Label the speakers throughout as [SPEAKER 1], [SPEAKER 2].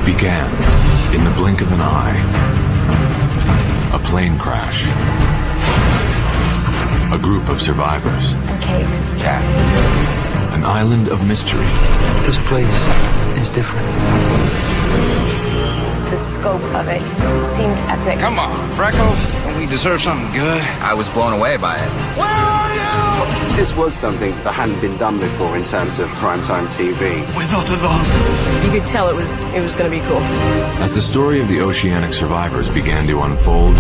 [SPEAKER 1] It began in the blink of an eye. A plane crash. A group of survivors.
[SPEAKER 2] I'm Kate.
[SPEAKER 3] Jack.
[SPEAKER 1] An island of mystery.
[SPEAKER 4] This place is different.
[SPEAKER 2] The scope of it seemed epic.
[SPEAKER 3] Come on, Freckles. Don't we deserve something good? I was blown away by it.
[SPEAKER 5] Where are you? This was something that hadn't been done before in terms of primetime TV.
[SPEAKER 4] We're not alone.
[SPEAKER 6] You could tell it was going to be cool.
[SPEAKER 1] As the story of the oceanic survivors began to unfold,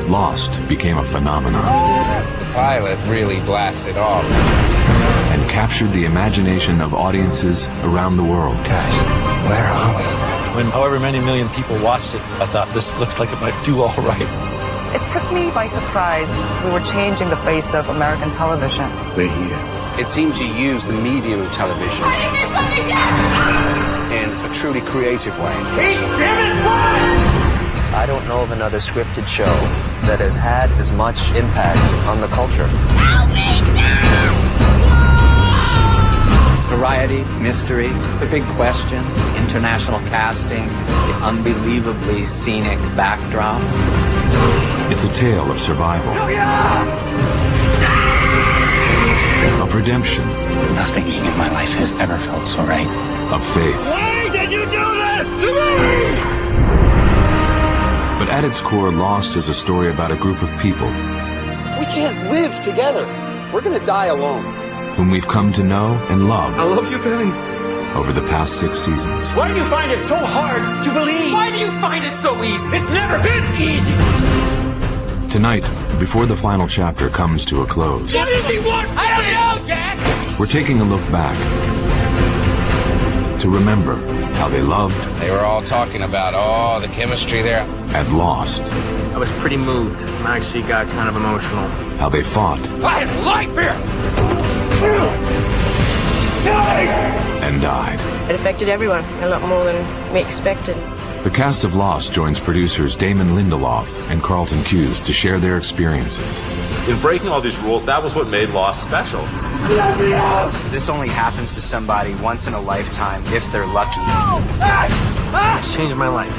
[SPEAKER 1] Lost became a phenomenon.
[SPEAKER 3] The pilot really blasted off.
[SPEAKER 1] And captured the imagination of audiences around the world.
[SPEAKER 4] Guys, where are we? When however many million people watched it, I thought this looks like it might do all right.
[SPEAKER 7] It took me by surprise. We were changing the face of American television.
[SPEAKER 5] We're here. It seems you use the medium of television in a truly creative way.
[SPEAKER 8] I don't know of another scripted show that has had as much impact on the culture.
[SPEAKER 2] Help me now!
[SPEAKER 9] Variety, mystery, the big question, international casting, the unbelievably scenic backdrop.
[SPEAKER 1] It's a tale of survival. Of redemption.
[SPEAKER 9] Nothing in my life has ever felt so right.
[SPEAKER 1] Of faith.
[SPEAKER 5] Why did you do this to me?
[SPEAKER 1] But at its core, Lost is a story about a group of people
[SPEAKER 5] We can't live together. We're gonna die alone.
[SPEAKER 1] whom we've come to know and love
[SPEAKER 4] I love you, Benny.
[SPEAKER 1] over the past 6 seasons.
[SPEAKER 4] Why do you find it so hard to believe?
[SPEAKER 10] Why do you find it so easy? It's never been easy.
[SPEAKER 1] Tonight, before the final chapter comes to a close,
[SPEAKER 10] What does he want? I don't know, Jack.
[SPEAKER 1] we're taking a look back to remember how they loved
[SPEAKER 3] They were all talking about, the chemistry there.
[SPEAKER 1] and lost,
[SPEAKER 4] I was pretty moved. I actually got kind of emotional.
[SPEAKER 1] how they fought
[SPEAKER 10] I have life here.
[SPEAKER 1] and died.
[SPEAKER 6] It affected everyone a lot more than we expected.
[SPEAKER 1] The cast of Lost joins producers Damon Lindelof and Carlton Cuse to share their experiences.
[SPEAKER 11] In breaking all these rules, that was what made Lost special.
[SPEAKER 8] This only happens to somebody once in a lifetime if they're lucky.
[SPEAKER 4] It's changed my life.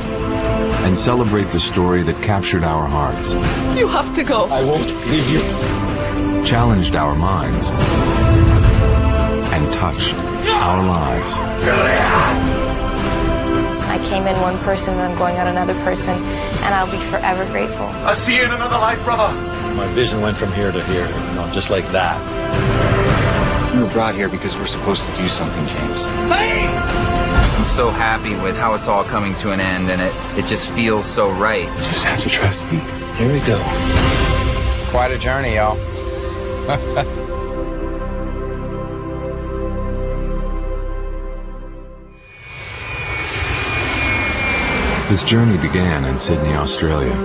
[SPEAKER 1] And celebrate the story that captured our hearts,
[SPEAKER 6] You have to go.
[SPEAKER 11] I won't leave you.
[SPEAKER 1] challenged our minds, and touched our lives.
[SPEAKER 2] I came in one person and I'm going out another person, and I'll be forever grateful.
[SPEAKER 11] I'll see you in another life, brother.
[SPEAKER 4] My vision went from here to here, just like that.
[SPEAKER 3] We were brought here because we're supposed to do something, James. I'm so happy with how it's all coming to an end, and it just feels so right.
[SPEAKER 4] Just have to trust me. Here we go.
[SPEAKER 3] Quite a journey, y'all.
[SPEAKER 1] This journey began in Sydney, Australia,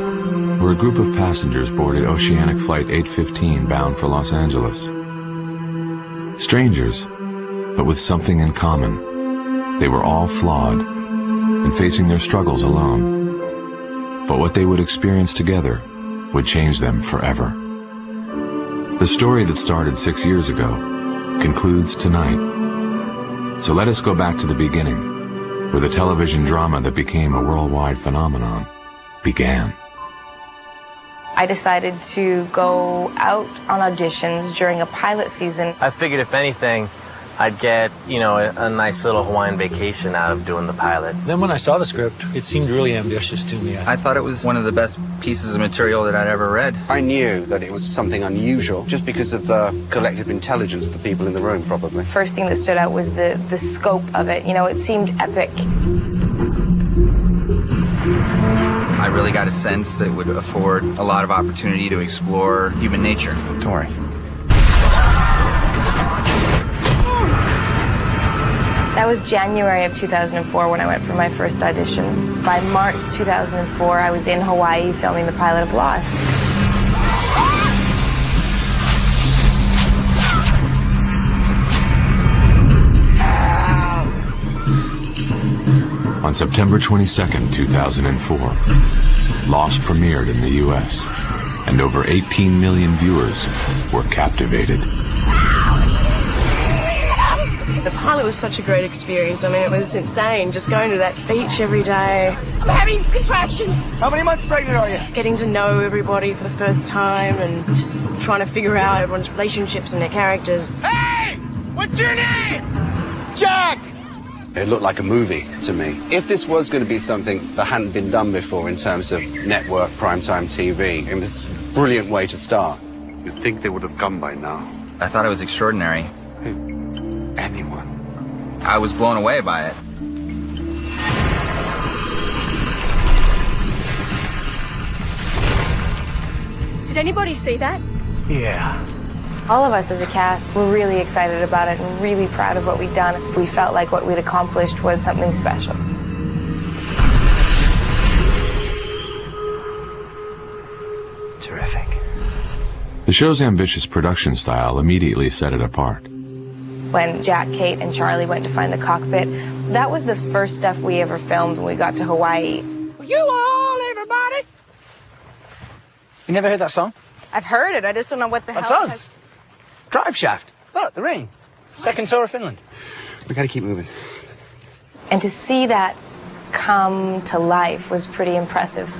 [SPEAKER 1] where a group of passengers boarded Oceanic Flight 815 bound for Los Angeles. Strangers, but with something in common. They were all flawed and facing their struggles alone. But what they would experience together would change them forever. The story that started 6 years ago concludes tonight. So let us go back to the beginning, where the television drama that became a worldwide phenomenon began.
[SPEAKER 2] I decided to go out on auditions during a pilot season.
[SPEAKER 8] I figured if anything, I'd get, a nice little Hawaiian vacation out of doing the pilot.
[SPEAKER 4] Then when I saw the script, it seemed really ambitious to me.
[SPEAKER 3] I thought it was one of the best pieces of material that I'd ever read.
[SPEAKER 5] I knew that it was something unusual just because of the collective intelligence of the people in the room, probably.
[SPEAKER 2] First thing that stood out was the scope of it. It seemed epic.
[SPEAKER 3] I really got a sense that it would afford a lot of opportunity to explore human nature. Don't worry.
[SPEAKER 2] That was January of 2004 when I went for my first audition. By March 2004, I was in Hawaii filming the pilot of Lost.
[SPEAKER 1] On September 22nd, 2004, Lost premiered in the U.S., and over 18 million viewers were captivated.
[SPEAKER 6] The pilot was such a great experience. I mean, it was insane, just going to that beach every day. I'm having contractions.
[SPEAKER 10] How many months pregnant are you?
[SPEAKER 6] Getting to know everybody for the first time and just trying to figure out everyone's relationships and their characters.
[SPEAKER 10] Hey! What's your name? Jack!
[SPEAKER 5] It looked like a movie to me. If this was going to be something that hadn't been done before in terms of network, primetime TV, it was a brilliant way to start.
[SPEAKER 12] You'd think they would have come by now.
[SPEAKER 3] I thought it was extraordinary.
[SPEAKER 12] Anyone.
[SPEAKER 3] I was blown away by it.
[SPEAKER 6] Did anybody see that?
[SPEAKER 12] Yeah.
[SPEAKER 2] All of us as a cast were really excited about it and really proud of what we'd done. We felt like what we'd accomplished was something special.
[SPEAKER 12] Terrific.
[SPEAKER 1] The show's ambitious production style immediately set it apart.
[SPEAKER 2] When Jack, Kate, and Charlie went to find the cockpit, that was the first stuff we ever filmed when we got to Hawaii.
[SPEAKER 10] You all, everybody!
[SPEAKER 9] You never heard that song?
[SPEAKER 2] I've heard it, I just don't know what the
[SPEAKER 9] That's
[SPEAKER 2] hell.
[SPEAKER 9] us. Drive Shaft. Look, the ring. Second tour of Finland.
[SPEAKER 5] We gotta keep moving.
[SPEAKER 2] And to see that come to life was pretty impressive.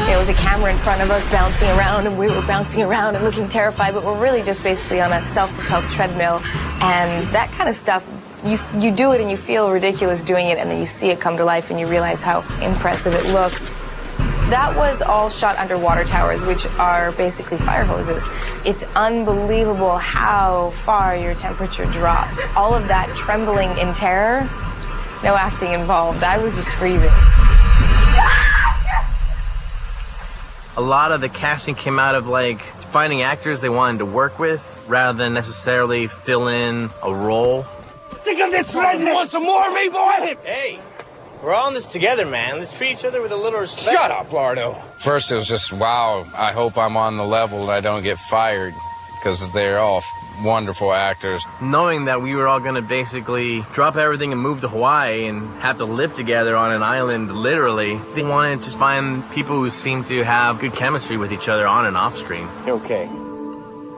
[SPEAKER 2] There was a camera in front of us bouncing around, and we were bouncing around and looking terrified, but we're really just basically on a self-propelled treadmill. And that kind of stuff, you do it and you feel ridiculous doing it, and then you see it come to life and you realize how impressive it looks. That was all shot under water towers, which are basically fire hoses. It's unbelievable how far your temperature drops. All of that trembling in terror, no acting involved. I was just freezing.
[SPEAKER 8] A lot of the casting came out of like finding actors they wanted to work with rather than necessarily fill in a role.
[SPEAKER 10] Think of this redneck! Want some more of me, boy?
[SPEAKER 13] Hey, we're all in this together, man. Let's treat each other with a little respect.
[SPEAKER 10] Shut up, Lardo.
[SPEAKER 14] First, it was just, wow, I hope I'm on the level and I don't get fired, because they're all wonderful actors.
[SPEAKER 8] Knowing that we were all going to basically drop everything and move to Hawaii and have to live together on an island, literally, they wanted to find people who seemed to have good chemistry with each other on and off screen.
[SPEAKER 13] You're okay.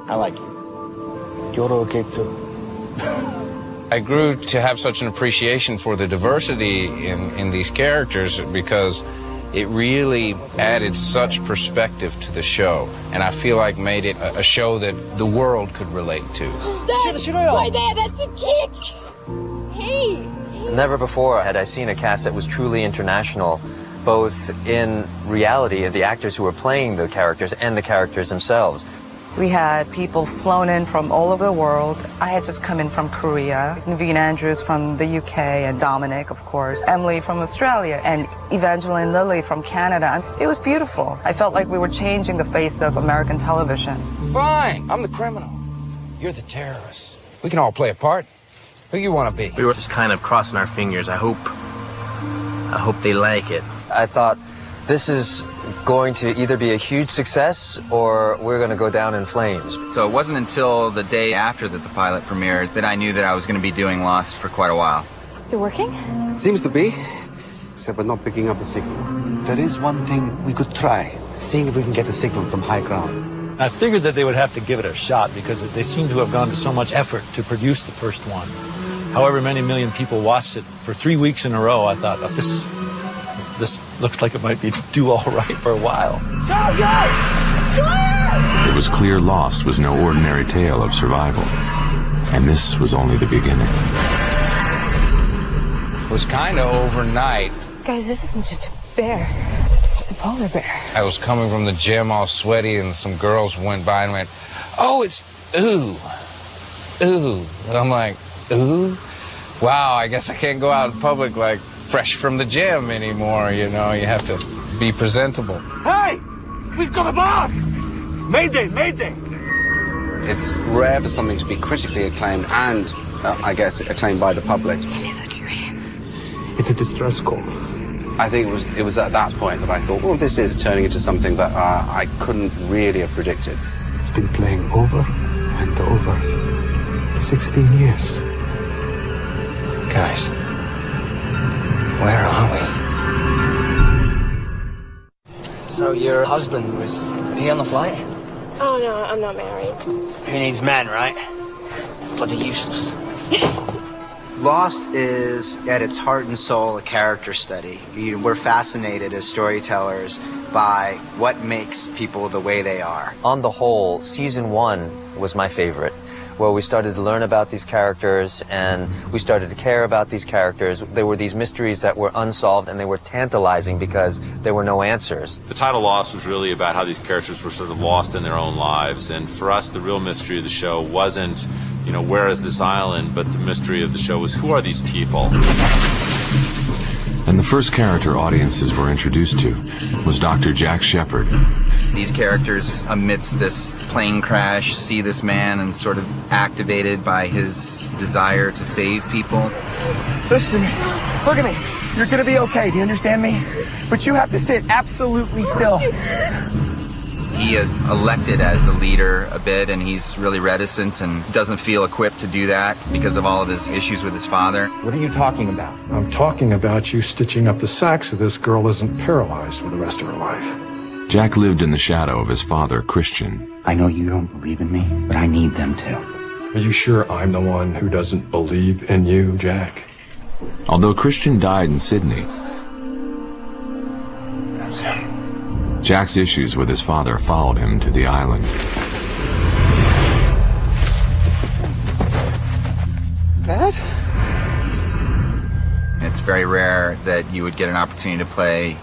[SPEAKER 13] I like you.
[SPEAKER 12] You're okay too.
[SPEAKER 14] I grew to have such an appreciation for the diversity in these characters because it really added such perspective to the show, and I feel like made it a show that the world could relate to.
[SPEAKER 6] Right there, that's a kick! Hey!
[SPEAKER 15] Never before had I seen a cast that was truly international, both in reality of the actors who were playing the characters and the characters themselves.
[SPEAKER 7] We had people flown in from all over the world. I had just come in from Korea, Naveen Andrews from the UK, and Dominic, of course, Emily from Australia, and Evangeline Lilly from Canada. It was beautiful. I felt like we were changing the face of American television.
[SPEAKER 10] Fine, I'm the criminal. You're the terrorist. We can all play a part. Who you want to be?
[SPEAKER 8] We were just kind of crossing our fingers. I hope they like it.
[SPEAKER 15] I thought, this is going to either be a huge success or we're going to go down in flames.
[SPEAKER 3] So it wasn't until the day after that the pilot premiered that I knew that I was going to be doing Lost for quite a while.
[SPEAKER 2] Is it working?
[SPEAKER 5] It seems to be, except we're not picking up a signal.
[SPEAKER 12] There is one thing we could try, seeing if we can get a signal from high ground.
[SPEAKER 4] I figured that they would have to give it a shot because they seem to have gone to so much effort to produce the first one. However many million people watched it for 3 weeks in a row, I thought, oh, this looks like it might be do all right for a while.
[SPEAKER 1] It was clear Lost was no ordinary tale of survival, and this was only the beginning.
[SPEAKER 14] It was kind of overnight.
[SPEAKER 2] Guys, this isn't just a bear. It's a polar bear.
[SPEAKER 14] I was coming from the gym all sweaty, and some girls went by and went, oh, it's ooh. Ooh. And I'm like, ooh? Wow, I guess I can't go out in public like fresh from the gym anymore, you know, you have to be presentable.
[SPEAKER 10] Hey! We've got a bomb! Mayday, mayday!
[SPEAKER 5] It's rare for something to be critically acclaimed and, I guess, acclaimed by the public.
[SPEAKER 12] It's a distress call.
[SPEAKER 5] I think it was at that point that I thought, well, this is turning into something that I couldn't really have predicted.
[SPEAKER 12] It's been playing over and over. 16 years.
[SPEAKER 13] Guys, where are we?
[SPEAKER 10] So
[SPEAKER 16] So your husband, was he on the flight?
[SPEAKER 6] Oh, no, I'm not married.
[SPEAKER 16] He needs men, right? But they're useless.
[SPEAKER 17] Lost is, at its heart and soul, a character study. We're fascinated as storytellers by what makes people the way they are.
[SPEAKER 15] On the whole, season 1 was my favorite, where we started to learn about these characters and we started to care about these characters. There were these mysteries that were unsolved and they were tantalizing because there were no answers.
[SPEAKER 11] The title Lost was really about how these characters were sort of lost in their own lives, and for us the real mystery of the show wasn't, you know, where is this island, but the mystery of the show was who are these people?
[SPEAKER 1] And the first character audiences were introduced to was Dr. Jack Shepard.
[SPEAKER 3] These characters, amidst this plane crash, see this man and sort of activated by his desire to save people.
[SPEAKER 18] Listen to me. Look at me. You're gonna be okay. Do you understand me? But you have to sit absolutely still.
[SPEAKER 3] He is elected as the leader a bit, and he's really reticent and doesn't feel equipped to do that because of all of his issues with his father.
[SPEAKER 18] What are you talking about?
[SPEAKER 19] I'm talking about you stitching up the sack so this girl isn't paralyzed for the rest of her life.
[SPEAKER 1] Jack lived in the shadow of his father, Christian.
[SPEAKER 18] I know you don't believe in me, but I need them to.
[SPEAKER 19] Are you sure I'm the one who doesn't believe in you, Jack?
[SPEAKER 1] Although Christian died in Sydney,
[SPEAKER 18] That's him.
[SPEAKER 1] Jack's issues with his father followed him to the island.
[SPEAKER 18] Dad?
[SPEAKER 3] It's very rare that you would get an opportunity to play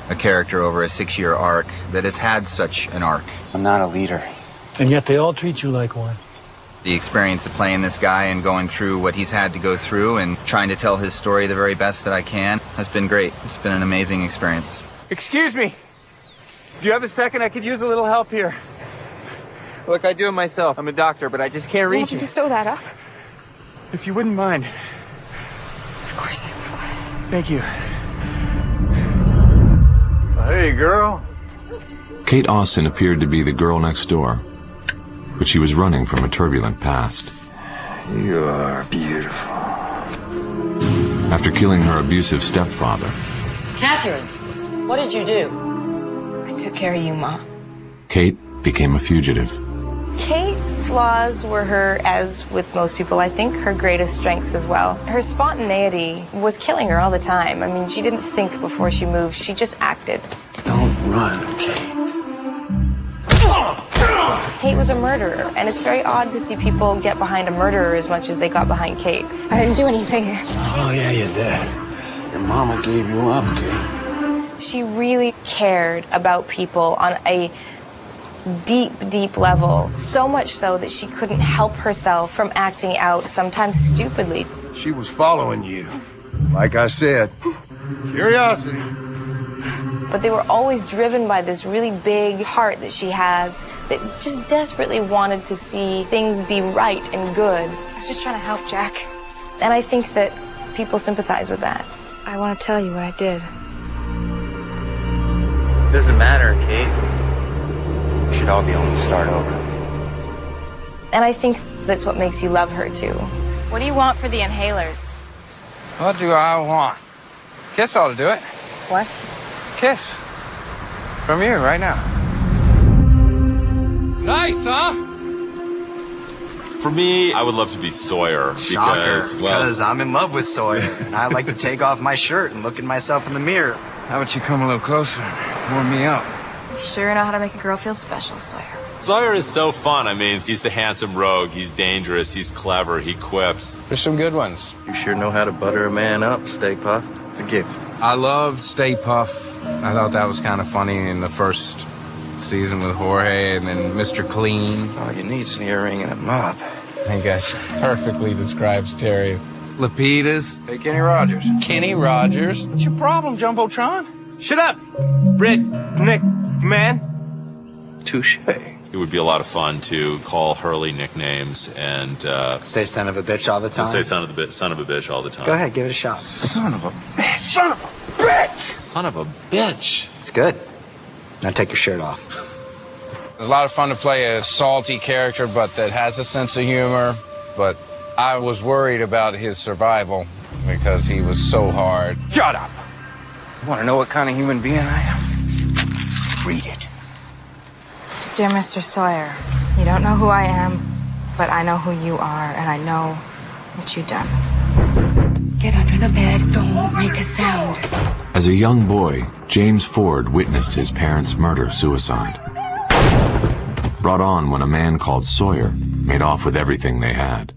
[SPEAKER 3] a character over a 6-year arc that has had such an arc.
[SPEAKER 17] I'm not a leader.
[SPEAKER 4] And yet they all treat you like one.
[SPEAKER 3] The experience of playing this guy and going through what he's had to go through and trying to tell his story the very best that I can has been great. It's been an amazing experience.
[SPEAKER 18] Excuse me. Do you have a second? I could use a little help here. Look, I do it myself. I'm a doctor, but I just can't reach you.
[SPEAKER 6] You sew that up?
[SPEAKER 18] If you wouldn't mind.
[SPEAKER 6] Of course I will.
[SPEAKER 18] Thank you. Hey, girl.
[SPEAKER 1] Kate Austin appeared to be the girl next door, but she was running from a turbulent past.
[SPEAKER 18] You are beautiful.
[SPEAKER 1] After killing her abusive stepfather,
[SPEAKER 20] Catherine, what did you do?
[SPEAKER 2] I took care of you, Ma.
[SPEAKER 1] Kate became a fugitive.
[SPEAKER 2] Kate's flaws were her, as with most people, I think, her greatest strengths as well. Her spontaneity was killing her all the time. I mean, she didn't think before she moved. She just acted.
[SPEAKER 18] Don't run, Kate.
[SPEAKER 2] Kate was a murderer, and it's very odd to see people get behind a murderer as much as they got behind Kate.
[SPEAKER 6] I didn't do anything.
[SPEAKER 18] Oh, yeah, you did. Your mama gave you up, Kate.
[SPEAKER 2] She really cared about people on a deep, deep level, so much so that she couldn't help herself from acting out, sometimes stupidly.
[SPEAKER 18] She was following you. Like I said, curiosity.
[SPEAKER 2] But they were always driven by this really big heart that she has that just desperately wanted to see things be right and good. I was just trying to help Jack. And I think that people sympathize with that.
[SPEAKER 6] I want to tell you what I did.
[SPEAKER 9] Doesn't matter, Kate. We should all be able to start over.
[SPEAKER 2] And I think that's what makes you love her, too.
[SPEAKER 21] What do you want for the inhalers?
[SPEAKER 14] What do I want? Kiss ought to do it.
[SPEAKER 2] What?
[SPEAKER 14] Kiss. From you, right now. Nice, huh?
[SPEAKER 11] For me, I would love to be Sawyer.
[SPEAKER 17] Because I'm in love with Sawyer, and I like to take off my shirt and look at myself in the mirror.
[SPEAKER 14] How about you come a little closer and warm me up?
[SPEAKER 21] You sure know how to make a girl feel special, Sawyer.
[SPEAKER 11] Sawyer is so fun. I mean, he's the handsome rogue. He's dangerous. He's clever. He quips.
[SPEAKER 14] There's some good ones.
[SPEAKER 8] You sure know how to butter a man up, Stay Puff.
[SPEAKER 17] It's a gift.
[SPEAKER 14] I loved Stay Puff. I thought that was kind of funny in the first season with Jorge, and then Mr. Clean.
[SPEAKER 18] All you need's an earring and a mop.
[SPEAKER 14] I guess perfectly describes Terry. Lapidas. Hey, Kenny Rogers. Kenny Rogers. What's your problem, Jumbotron?
[SPEAKER 18] Shut up, Red Nick man.
[SPEAKER 11] Touche. It would be a lot of fun to call Hurley nicknames and
[SPEAKER 17] say son of a bitch all the time.
[SPEAKER 11] And say son of a bitch all the time.
[SPEAKER 17] Go ahead, give it a shot.
[SPEAKER 18] Son of a bitch. Son of a bitch.
[SPEAKER 11] Son of a bitch.
[SPEAKER 17] It's good. Now take your shirt off.
[SPEAKER 14] It's a lot of fun to play a salty character, but that has a sense of humor. But I was worried about his survival because he was so hard.
[SPEAKER 18] Shut up.
[SPEAKER 14] You want to know what kind of human being I am?
[SPEAKER 16] read it.
[SPEAKER 21] Dear Mr. Sawyer, you don't know who I am, but I know who you are, and I know what you've done.
[SPEAKER 7] Get under the bed. Don't make a sound.
[SPEAKER 1] As a young boy, James Ford witnessed his parents' murder-suicide. Brought on when a man called Sawyer made off with everything they had.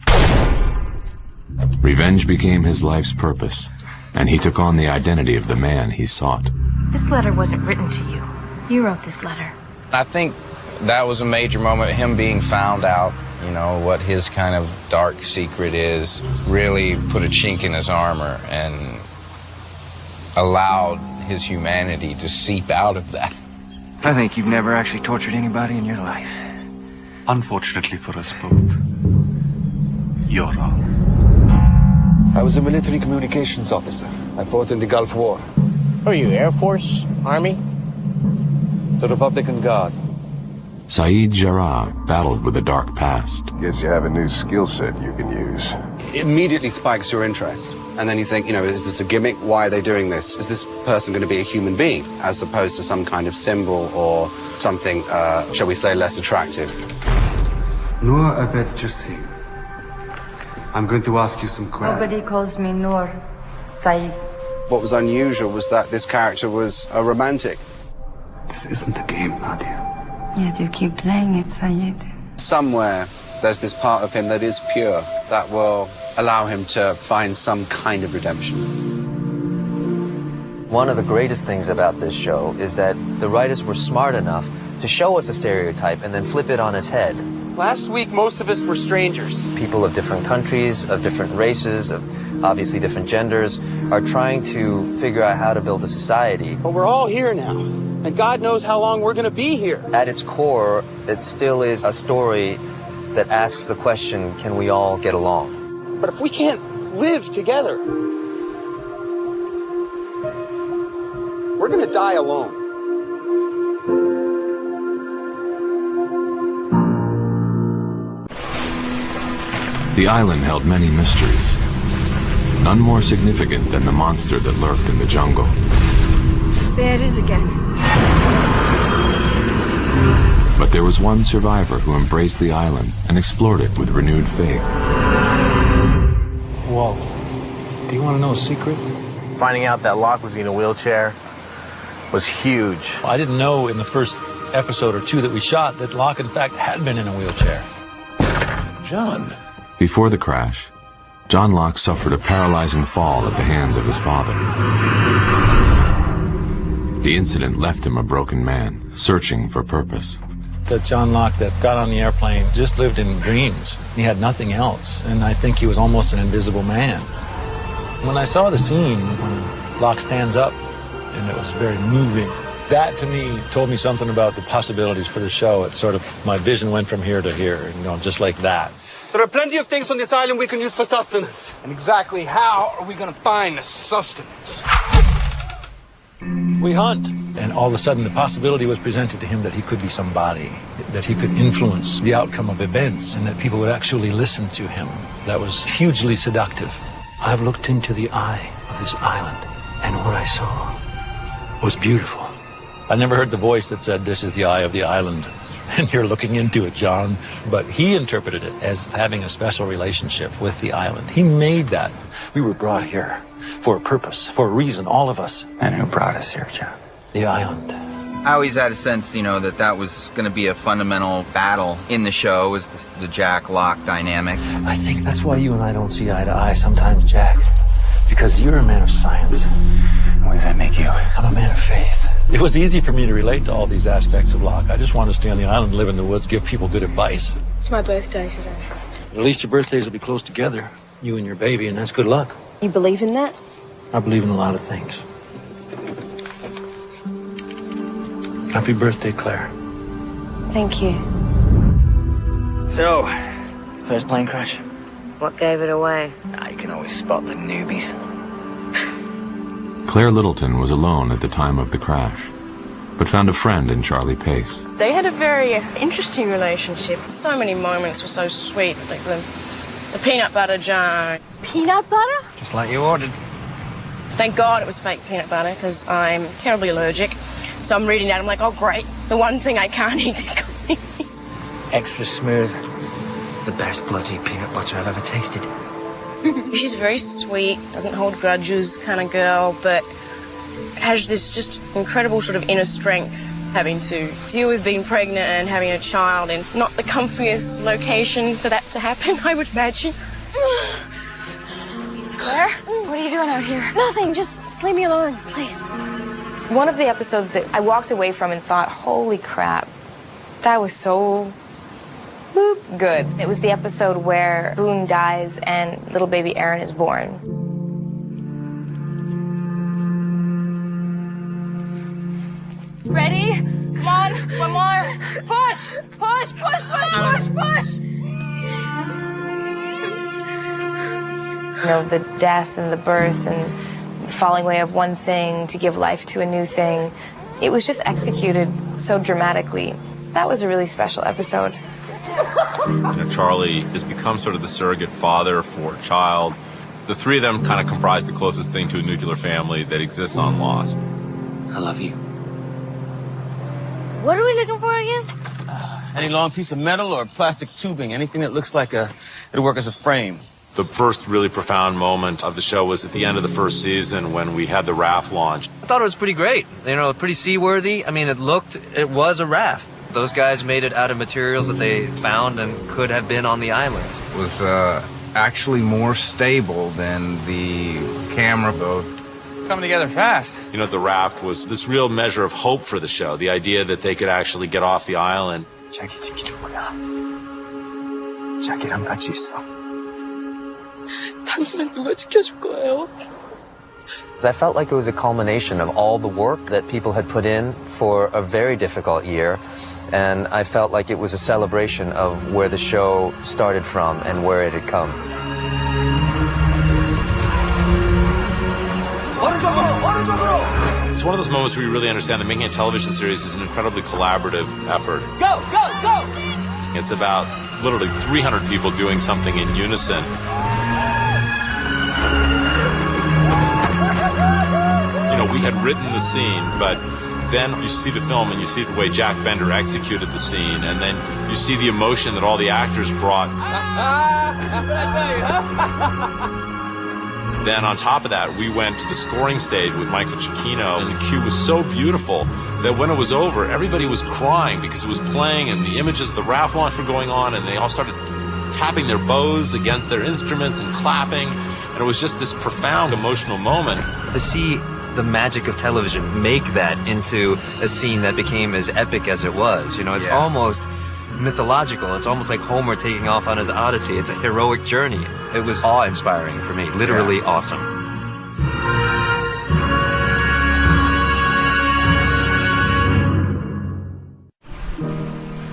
[SPEAKER 1] Revenge became his life's purpose, and he took on the identity of the man he sought.
[SPEAKER 21] This letter wasn't written to you. You wrote this letter.
[SPEAKER 14] I think that was a major moment, him being found out, you know, what his kind of dark secret is, really put a chink in his armor and allowed his humanity to seep out of that.
[SPEAKER 16] I think you've never actually tortured anybody in your life.
[SPEAKER 12] Unfortunately for us both, you're wrong.
[SPEAKER 10] I was a military communications officer. I fought in the Gulf War.
[SPEAKER 13] Who are you, Air Force? Army?
[SPEAKER 10] The Republican Guard.
[SPEAKER 1] Saeed Jarrah battled with a dark past.
[SPEAKER 22] Guess you have a new skill set you can use.
[SPEAKER 5] It immediately spikes your interest. And then you think, you know, is this a gimmick? Why are they doing this? Is this person going to be a human being as opposed to some kind of symbol or something, shall we say, less attractive?
[SPEAKER 12] Noor Abed Jassim. I'm going to ask you some questions.
[SPEAKER 7] Nobody calls me Noor. Said.
[SPEAKER 5] What was unusual was that this character was a romantic.
[SPEAKER 12] This isn't a game, Nadia.
[SPEAKER 7] Yet you keep playing it, Sayed.
[SPEAKER 5] Somewhere, there's this part of him that is pure, that will allow him to find some kind of redemption.
[SPEAKER 15] One of the greatest things about this show is that the writers were smart enough to show us a stereotype and then flip it on its head.
[SPEAKER 18] Last week, most of us were strangers.
[SPEAKER 15] People of different countries, of different races, of obviously different genders, are trying to figure out how to build a society.
[SPEAKER 18] But we're all here now, and God knows how long we're going to be here.
[SPEAKER 15] At its core, it still is a story that asks the question, can we all get along?
[SPEAKER 18] But if we can't live together, we're going to die alone.
[SPEAKER 1] The island held many mysteries, none more significant than the monster that lurked in the jungle.
[SPEAKER 6] There it is again.
[SPEAKER 1] But there was one survivor who embraced the island and explored it with renewed faith.
[SPEAKER 4] Walt, do you want to know a secret?
[SPEAKER 8] Finding out that Locke was in a wheelchair was huge.
[SPEAKER 4] I didn't know in the first episode or two that we shot that Locke, in fact, had been in a wheelchair.
[SPEAKER 22] John.
[SPEAKER 1] Before the crash, John Locke suffered a paralyzing fall at the hands of his father. The incident left him a broken man, searching for purpose.
[SPEAKER 4] That John Locke that got on the airplane just lived in dreams. He had nothing else, and I think he was almost an invisible man. When I saw the scene when Locke stands up, and it was very moving, that to me told me something about the possibilities for the show. It sort of, my vision went from here to here, you know, just like that.
[SPEAKER 18] There are plenty of things on this island we can use for sustenance.
[SPEAKER 10] And exactly how are we going to find the sustenance?
[SPEAKER 4] We hunt. And all of a sudden the possibility was presented to him that he could be somebody, that he could influence the outcome of events, and that people would actually listen to him. That was hugely seductive. I've looked into the eye of this island, and what I saw was beautiful. I never heard the voice that said, "This is the eye of the island." And you're looking into it, John. But he interpreted it as having a special relationship with the island. He made that. We were brought here for a purpose, for a reason, all of us.
[SPEAKER 16] And who brought us here, John?
[SPEAKER 4] The island.
[SPEAKER 3] I always had a sense, you know, that was going to be a fundamental battle in the show, is the Jack-Locke dynamic.
[SPEAKER 4] I think that's why you and I don't see eye to eye sometimes, Jack. Because you're a man of science.
[SPEAKER 16] What does that make you?
[SPEAKER 4] I'm a man of faith. It was easy for me to relate to all these aspects of Locke. I just wanted to stay on the island, live in the woods, give people good advice.
[SPEAKER 6] It's my birthday today.
[SPEAKER 4] At least your birthdays will be close together, you and your baby, and that's good luck.
[SPEAKER 6] You believe in that?
[SPEAKER 4] I believe in a lot of things. Happy birthday, Claire.
[SPEAKER 6] Thank you.
[SPEAKER 16] So, first plane crash?
[SPEAKER 6] What gave it away?
[SPEAKER 16] You can always spot the newbies.
[SPEAKER 1] Claire Littleton was alone at the time of the crash, but found a friend in Charlie Pace.
[SPEAKER 6] They had a very interesting relationship. So many moments were so sweet, like the peanut butter jar. Peanut butter?
[SPEAKER 16] Just like you ordered.
[SPEAKER 6] Thank God it was fake peanut butter, because I'm terribly allergic. So I'm reading that, I'm like, oh great, the one thing I can't eat is coffee.
[SPEAKER 16] Extra smooth. The best bloody peanut butter I've ever tasted.
[SPEAKER 6] She's very sweet, doesn't hold grudges kind of girl, but has this just incredible sort of inner strength, having to deal with being pregnant and having a child in not the comfiest location for that to happen, I would imagine.
[SPEAKER 21] Claire, what are you doing out here?
[SPEAKER 6] Nothing, just leave me alone, please.
[SPEAKER 2] One of the episodes that I walked away from and thought, holy crap, that was so good. It was the episode where Boone dies and little baby Aaron is born.
[SPEAKER 21] Ready? Come on, one more. Push, push, push, push, push, push.
[SPEAKER 2] You know, the death and the birth and the falling away of one thing to give life to a new thing. It was just executed so dramatically. That was a really special episode.
[SPEAKER 11] You know, Charlie has become sort of the surrogate father for a child. The three of them kind of comprise the closest thing to a nuclear family that exists on Lost.
[SPEAKER 16] I love you.
[SPEAKER 21] What are we looking for again?
[SPEAKER 19] Any long piece of metal or plastic tubing, anything that looks like it'll work as a frame.
[SPEAKER 11] The first really profound moment of the show was at the end of the first season when we had the raft launch.
[SPEAKER 15] I thought it was pretty great, you know, pretty seaworthy. I mean, it was a raft. Those guys made it out of materials that they found and could have been on the islands.
[SPEAKER 14] It was actually more stable than the camera boat.
[SPEAKER 18] It's coming together fast.
[SPEAKER 11] You know, the raft was this real measure of hope for the show, the idea that they could actually get off the island.
[SPEAKER 16] 자기랑 같이 있어.
[SPEAKER 6] 당신은 누가 지켜줄 거예요?
[SPEAKER 15] I felt like it was a culmination of all the work that people had put in for a very difficult year. And I felt like it was a celebration of where the show started from and where it had come.
[SPEAKER 11] It's one of those moments where you really understand that making a television series is an incredibly collaborative effort.
[SPEAKER 21] Go, go, go!
[SPEAKER 11] It's about literally 300 people doing something in unison. You know, we had written the scene, but then you see the film and you see the way Jack Bender executed the scene, and then you see the emotion that all the actors brought. Then on top of that, we went to the scoring stage with Michael Giacchino, and the cue was so beautiful that when it was over, everybody was crying because it was playing and the images of the raft launch were going on, and they all started tapping their bows against their instruments and clapping, and it was just this profound emotional moment.
[SPEAKER 15] To see the magic of television make that into a scene that became as epic as it was, you know, it's almost mythological. It's almost like Homer taking off on his Odyssey. It's a heroic journey. It was awe-inspiring for me, literally awesome.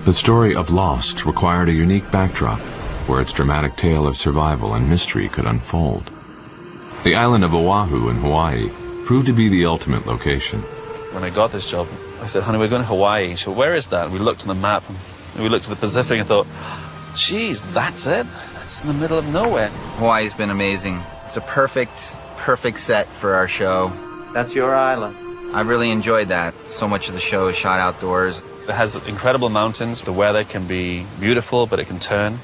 [SPEAKER 1] The story of Lost required a unique backdrop where its dramatic tale of survival and mystery could unfold. The island of Oahu in Hawaii proved to be the ultimate location.
[SPEAKER 20] When I got this job, I said, honey, we're going to Hawaii. She said, where is that? We looked on the map, and we looked at the Pacific and thought, geez, that's it? That's in the middle of nowhere.
[SPEAKER 3] Hawaii's been amazing. It's a perfect set for our show.
[SPEAKER 9] That's your island.
[SPEAKER 3] I really enjoyed that. So much of the show is shot outdoors.
[SPEAKER 20] It has incredible mountains. The weather can be beautiful, but it can turn.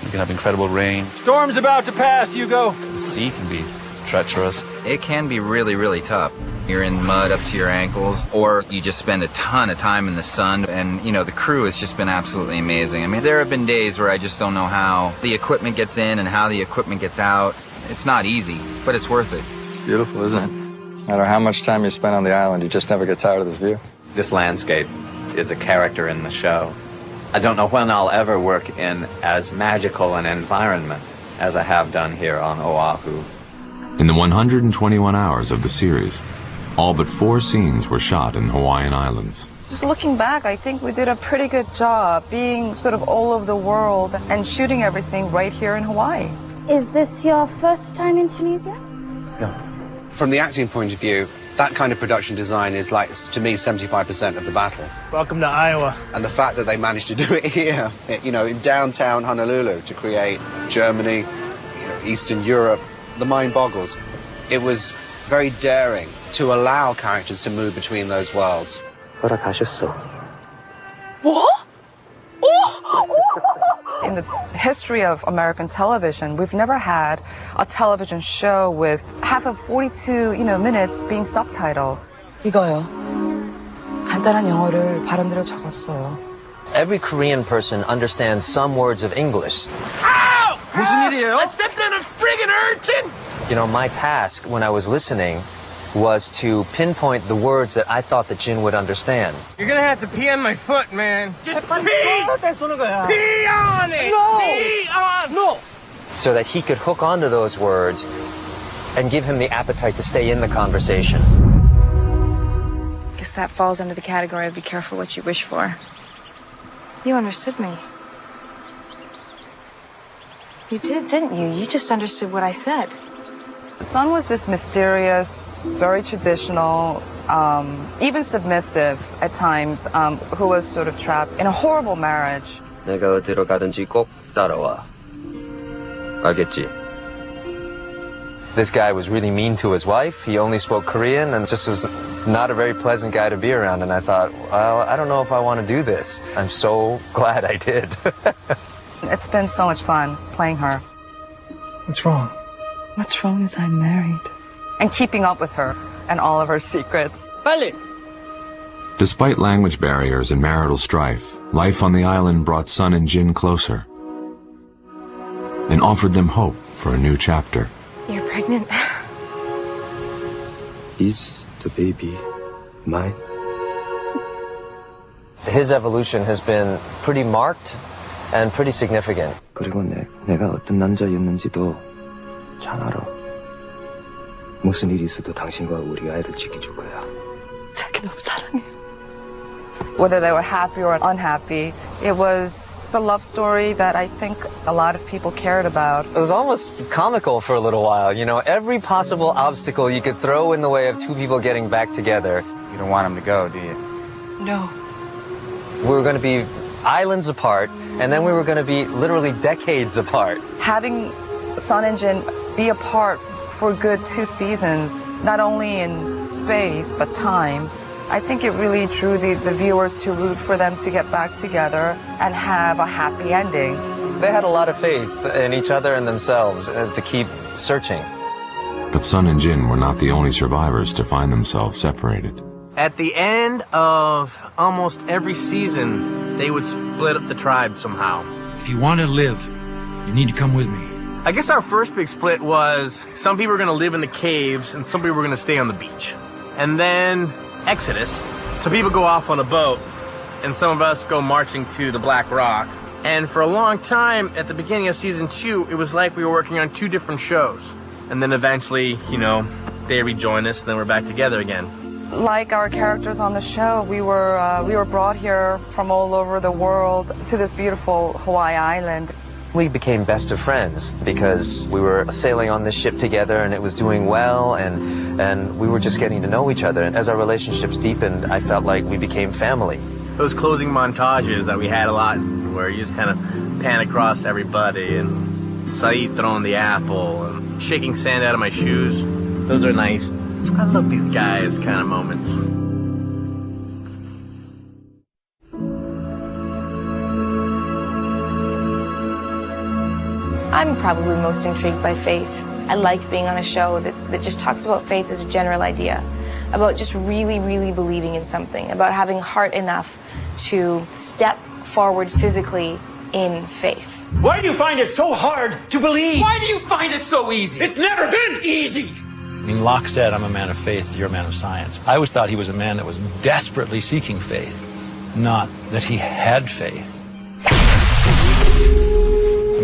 [SPEAKER 20] You can have incredible rain.
[SPEAKER 23] Storm's about to pass, Hugo.
[SPEAKER 20] The sea can be treacherous.
[SPEAKER 3] It can be really, really tough. You're in mud up to your ankles, or you just spend a ton of time in the sun, and, you know, the crew has just been absolutely amazing. I mean, there have been days where I just don't know how the equipment gets in and how the equipment gets out. It's not easy, but it's worth it.
[SPEAKER 24] Beautiful, isn't it? No matter how much time you spend on the island, you just never get tired of this view.
[SPEAKER 9] This landscape is a character in the show. I don't know when I'll ever work in as magical an environment as I have done here on Oahu.
[SPEAKER 1] In the 121 hours of the series, all but 4 scenes were shot in the Hawaiian Islands.
[SPEAKER 21] Just looking back, I think we did a pretty good job being sort of all over the world and shooting everything right here in Hawaii.
[SPEAKER 25] Is this your first time in Tunisia?
[SPEAKER 5] No. From the acting point of view, that kind of production design is, like, to me, 75% of the battle.
[SPEAKER 13] Welcome to Iowa.
[SPEAKER 5] And the fact that they managed to do it here, you know, in downtown Honolulu, to create Germany, you know, Eastern Europe, the mind boggles. It was very daring to allow characters to move between those worlds.
[SPEAKER 15] 허락하셨어.
[SPEAKER 21] What?
[SPEAKER 7] In the history of American television, we've never had a television show with half of 42, minutes being subtitled.
[SPEAKER 21] 이거요. 간단한 영어를 발음대로 적었어요.
[SPEAKER 15] Every Korean person understands some words of English.
[SPEAKER 13] Ow!
[SPEAKER 15] 무슨 일이에요?
[SPEAKER 13] I stepped on a friggin' urchin!
[SPEAKER 15] My task when I was listening was to pinpoint the words that I thought that Jin would understand.
[SPEAKER 13] You're gonna have to pee on my foot, man. Just pee! Pee on it!
[SPEAKER 15] No!
[SPEAKER 13] Pee on! No!
[SPEAKER 15] So that he could hook onto those words and give him the appetite to stay in the conversation.
[SPEAKER 21] I guess that falls under the category of be careful what you wish for. You understood me. You did, didn't you? You just understood what I said.
[SPEAKER 7] Sun was this mysterious, very traditional, even submissive at times, who was sort of trapped in a horrible marriage.
[SPEAKER 15] 내가 어디로 가든지 꼭 따라와. 알겠지? This guy was really mean to his wife. He only spoke Korean and just was not a very pleasant guy to be around. And I thought, well, I don't know if I want to do this. I'm so glad I did.
[SPEAKER 7] It's been so much fun playing her.
[SPEAKER 23] What's wrong?
[SPEAKER 7] What's wrong is I'm married. And keeping up with her and all of her secrets.
[SPEAKER 23] 빨리!
[SPEAKER 1] Despite language barriers and marital strife, life on the island brought Sun and Jin closer and offered them hope for a new chapter.
[SPEAKER 21] You're pregnant?
[SPEAKER 15] Is the baby mine? His evolution has been pretty marked and pretty significant.
[SPEAKER 8] 그리고 내가 어떤 남자였는지도 잘 알아. 무슨 일이 있어도 당신과 우리 아이를 지켜줄 거야.
[SPEAKER 21] 자기 너무 사랑해.
[SPEAKER 7] Whether they were happy or unhappy, it was a love story that I think a lot of people cared about.
[SPEAKER 15] It was almost comical for a little while. Every possible obstacle you could throw in the way of two people getting back together.
[SPEAKER 3] You don't want them to go, do you?
[SPEAKER 21] No.
[SPEAKER 15] We were going to be islands apart, and then we were going to be literally decades apart.
[SPEAKER 7] Having Sun and Jin be apart for a good 2 seasons, not only in space, but time, I think it really drew the viewers to root for them to get back together and have a happy ending.
[SPEAKER 15] They had a lot of faith in each other and themselves to keep searching.
[SPEAKER 1] But Sun and Jin were not the only survivors to find themselves separated.
[SPEAKER 13] At the end of almost every season, they would split up the tribe somehow.
[SPEAKER 4] If you want to live, you need to come with me.
[SPEAKER 13] I guess our first big split was some people were going to live in the caves and some people were going to stay on the beach. And then Exodus. So people go off on a boat and some of us go marching to the Black Rock. And for a long time, at the beginning of season 2, it was like we were working on 2 different shows. And then eventually, they rejoined us and then we're back together again.
[SPEAKER 7] Like our characters on the show, we were brought here from all over the world to this beautiful Hawaii island.
[SPEAKER 15] We became best of friends because we were sailing on this ship together and it was doing well and we were just getting to know each other. And as our relationships deepened, I felt like we became family.
[SPEAKER 13] Those closing montages that we had a lot where you just kind of pan across everybody and Saeed throwing the apple and shaking sand out of my shoes. Those are nice. I love these guys kind of moments.
[SPEAKER 2] I'm probably most intrigued by faith. I like being on a show that just talks about faith as a general idea, about just really, really believing in something, about having heart enough to step forward physically in faith.
[SPEAKER 16] Why do you find it so hard to believe?
[SPEAKER 13] Why do you find it so easy?
[SPEAKER 16] It's never been easy!
[SPEAKER 4] Locke said, I'm a man of faith, you're a man of science. I always thought he was a man that was desperately seeking faith, not that he had faith.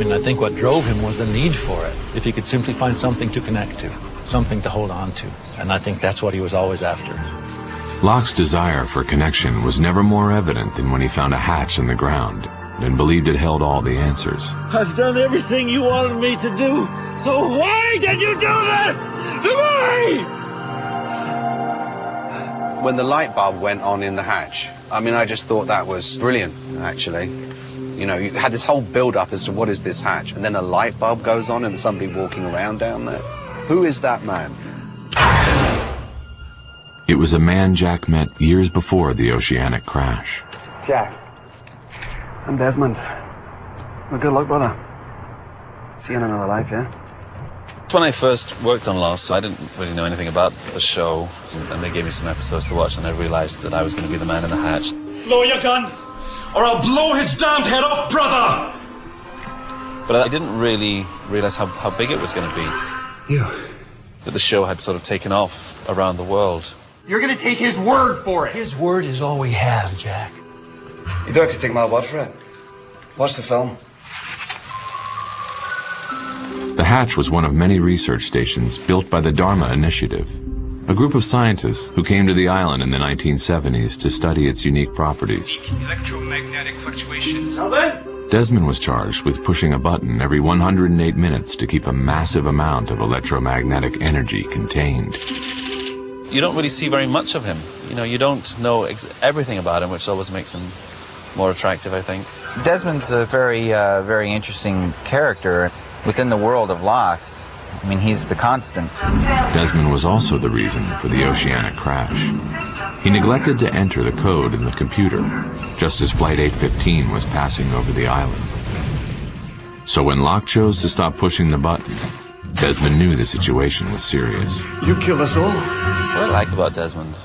[SPEAKER 4] I think what drove him was the need for it. If he could simply find something to connect to, something to hold on to. And I think that's what he was always after.
[SPEAKER 1] Locke's desire for connection was never more evident than when he found a hatch in the ground and believed it held all the answers.
[SPEAKER 16] I've done everything you wanted me to do, so why did you do this to me?
[SPEAKER 5] When the light bulb went on in the hatch, I just thought that was brilliant, actually. You had this whole build-up as to what is this hatch, and then a light bulb goes on and somebody walking around down there. Who is that man?
[SPEAKER 1] It was a man Jack met years before the oceanic crash.
[SPEAKER 10] Jack, I'm Desmond. Well, good luck, brother. See you in another life, yeah?
[SPEAKER 20] When I first worked on Lost, I didn't really know anything about the show, and they gave me some episodes to watch, and I realized that I was going to be the man in the hatch.
[SPEAKER 16] Lower your gun, or I'll blow his damned head off, brother!
[SPEAKER 20] But I didn't really realize how big it was going to be.
[SPEAKER 10] You.
[SPEAKER 20] That the show had sort of taken off around the world.
[SPEAKER 18] You're gonna take his word for it.
[SPEAKER 10] His word is all we have, Jack.
[SPEAKER 12] You don't have to take my word for it. Watch the film.
[SPEAKER 1] The Hatch was one of many research stations built by the Dharma Initiative, a group of scientists who came to the island in the 1970s to study its unique properties.
[SPEAKER 16] Electromagnetic fluctuations.
[SPEAKER 10] Now then!
[SPEAKER 1] Desmond was charged with pushing a button every 108 minutes to keep a massive amount of electromagnetic energy contained.
[SPEAKER 20] You don't really see very much of him. You know, you don't know everything about him, which always makes him more attractive, I think.
[SPEAKER 3] Desmond's a very interesting character within the world of Lost. I mean, he's the constant.
[SPEAKER 1] Desmond was also the reason for the oceanic crash. He neglected to enter the code in the computer, just as Flight 815 was passing over the island. So when Locke chose to stop pushing the button, Desmond knew the situation was serious.
[SPEAKER 10] You killed us all.
[SPEAKER 20] What I like about Desmond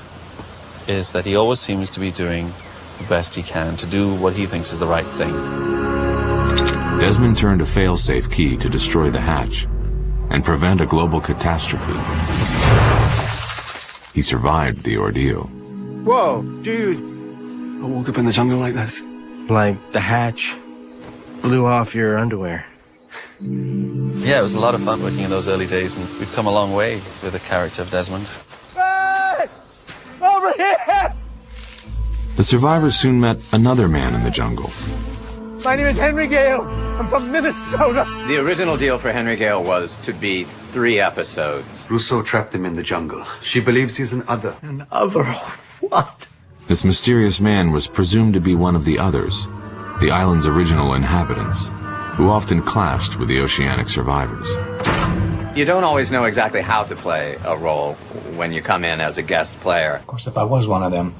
[SPEAKER 20] is that he always seems to be doing the best he can to do what he thinks is the right thing.
[SPEAKER 1] Desmond turned a fail-safe key to destroy the hatch and prevent a global catastrophe. He survived the ordeal.
[SPEAKER 10] Whoa, dude. I woke up in the jungle like this.
[SPEAKER 13] Like the hatch blew off your underwear.
[SPEAKER 20] Yeah, it was a lot of fun working in those early days, and we've come a long way with the character of Desmond.
[SPEAKER 16] Hey! Over here!
[SPEAKER 1] The survivors soon met another man in the jungle.
[SPEAKER 18] My name is Henry Gale. I'm from Minnesota.
[SPEAKER 9] The original deal for Henry Gale was to be 3 episodes.
[SPEAKER 10] Rousseau trapped him in the jungle. She believes he's an other.
[SPEAKER 18] An other? What?
[SPEAKER 1] This mysterious man was presumed to be one of the others, the island's original inhabitants, who often clashed with the oceanic survivors.
[SPEAKER 9] You don't always know exactly how to play a role when you come in as a guest player.
[SPEAKER 17] Of course, if I was one of them,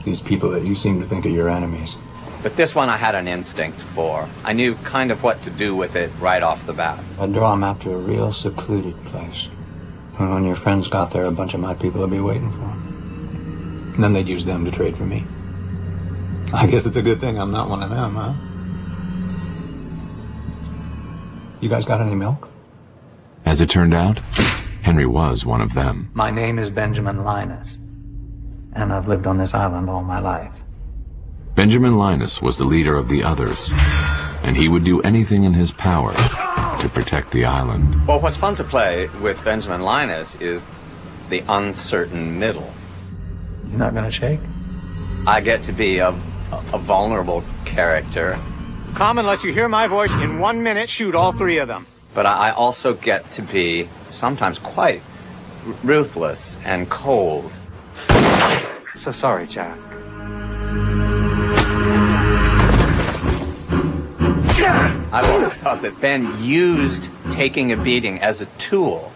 [SPEAKER 17] these people that you seem to think are your enemies.
[SPEAKER 9] But this one I had an instinct for. I knew kind of what to do with it right off the bat.
[SPEAKER 17] I'd draw them out to a real secluded place. And when your friends got there, a bunch of my people would be waiting for them. And then they'd use them to trade for me. I guess it's a good thing I'm not one of them, huh? You guys got any milk?
[SPEAKER 1] As it turned out, Henry was one of them.
[SPEAKER 17] My name is Benjamin Linus, and I've lived on this island all my life.
[SPEAKER 1] Benjamin Linus was the leader of the others, and he would do anything in his power to protect the island.
[SPEAKER 9] Well, what's fun to play with Benjamin Linus is the uncertain middle.
[SPEAKER 17] You're not gonna shake?
[SPEAKER 9] I get to be a vulnerable character.
[SPEAKER 18] Come, unless you hear my voice, in 1 minute, shoot all 3 of them.
[SPEAKER 9] But I also get to be sometimes quite ruthless and cold.
[SPEAKER 17] So sorry, Jack.
[SPEAKER 9] I've always thought that Ben used taking a beating as a tool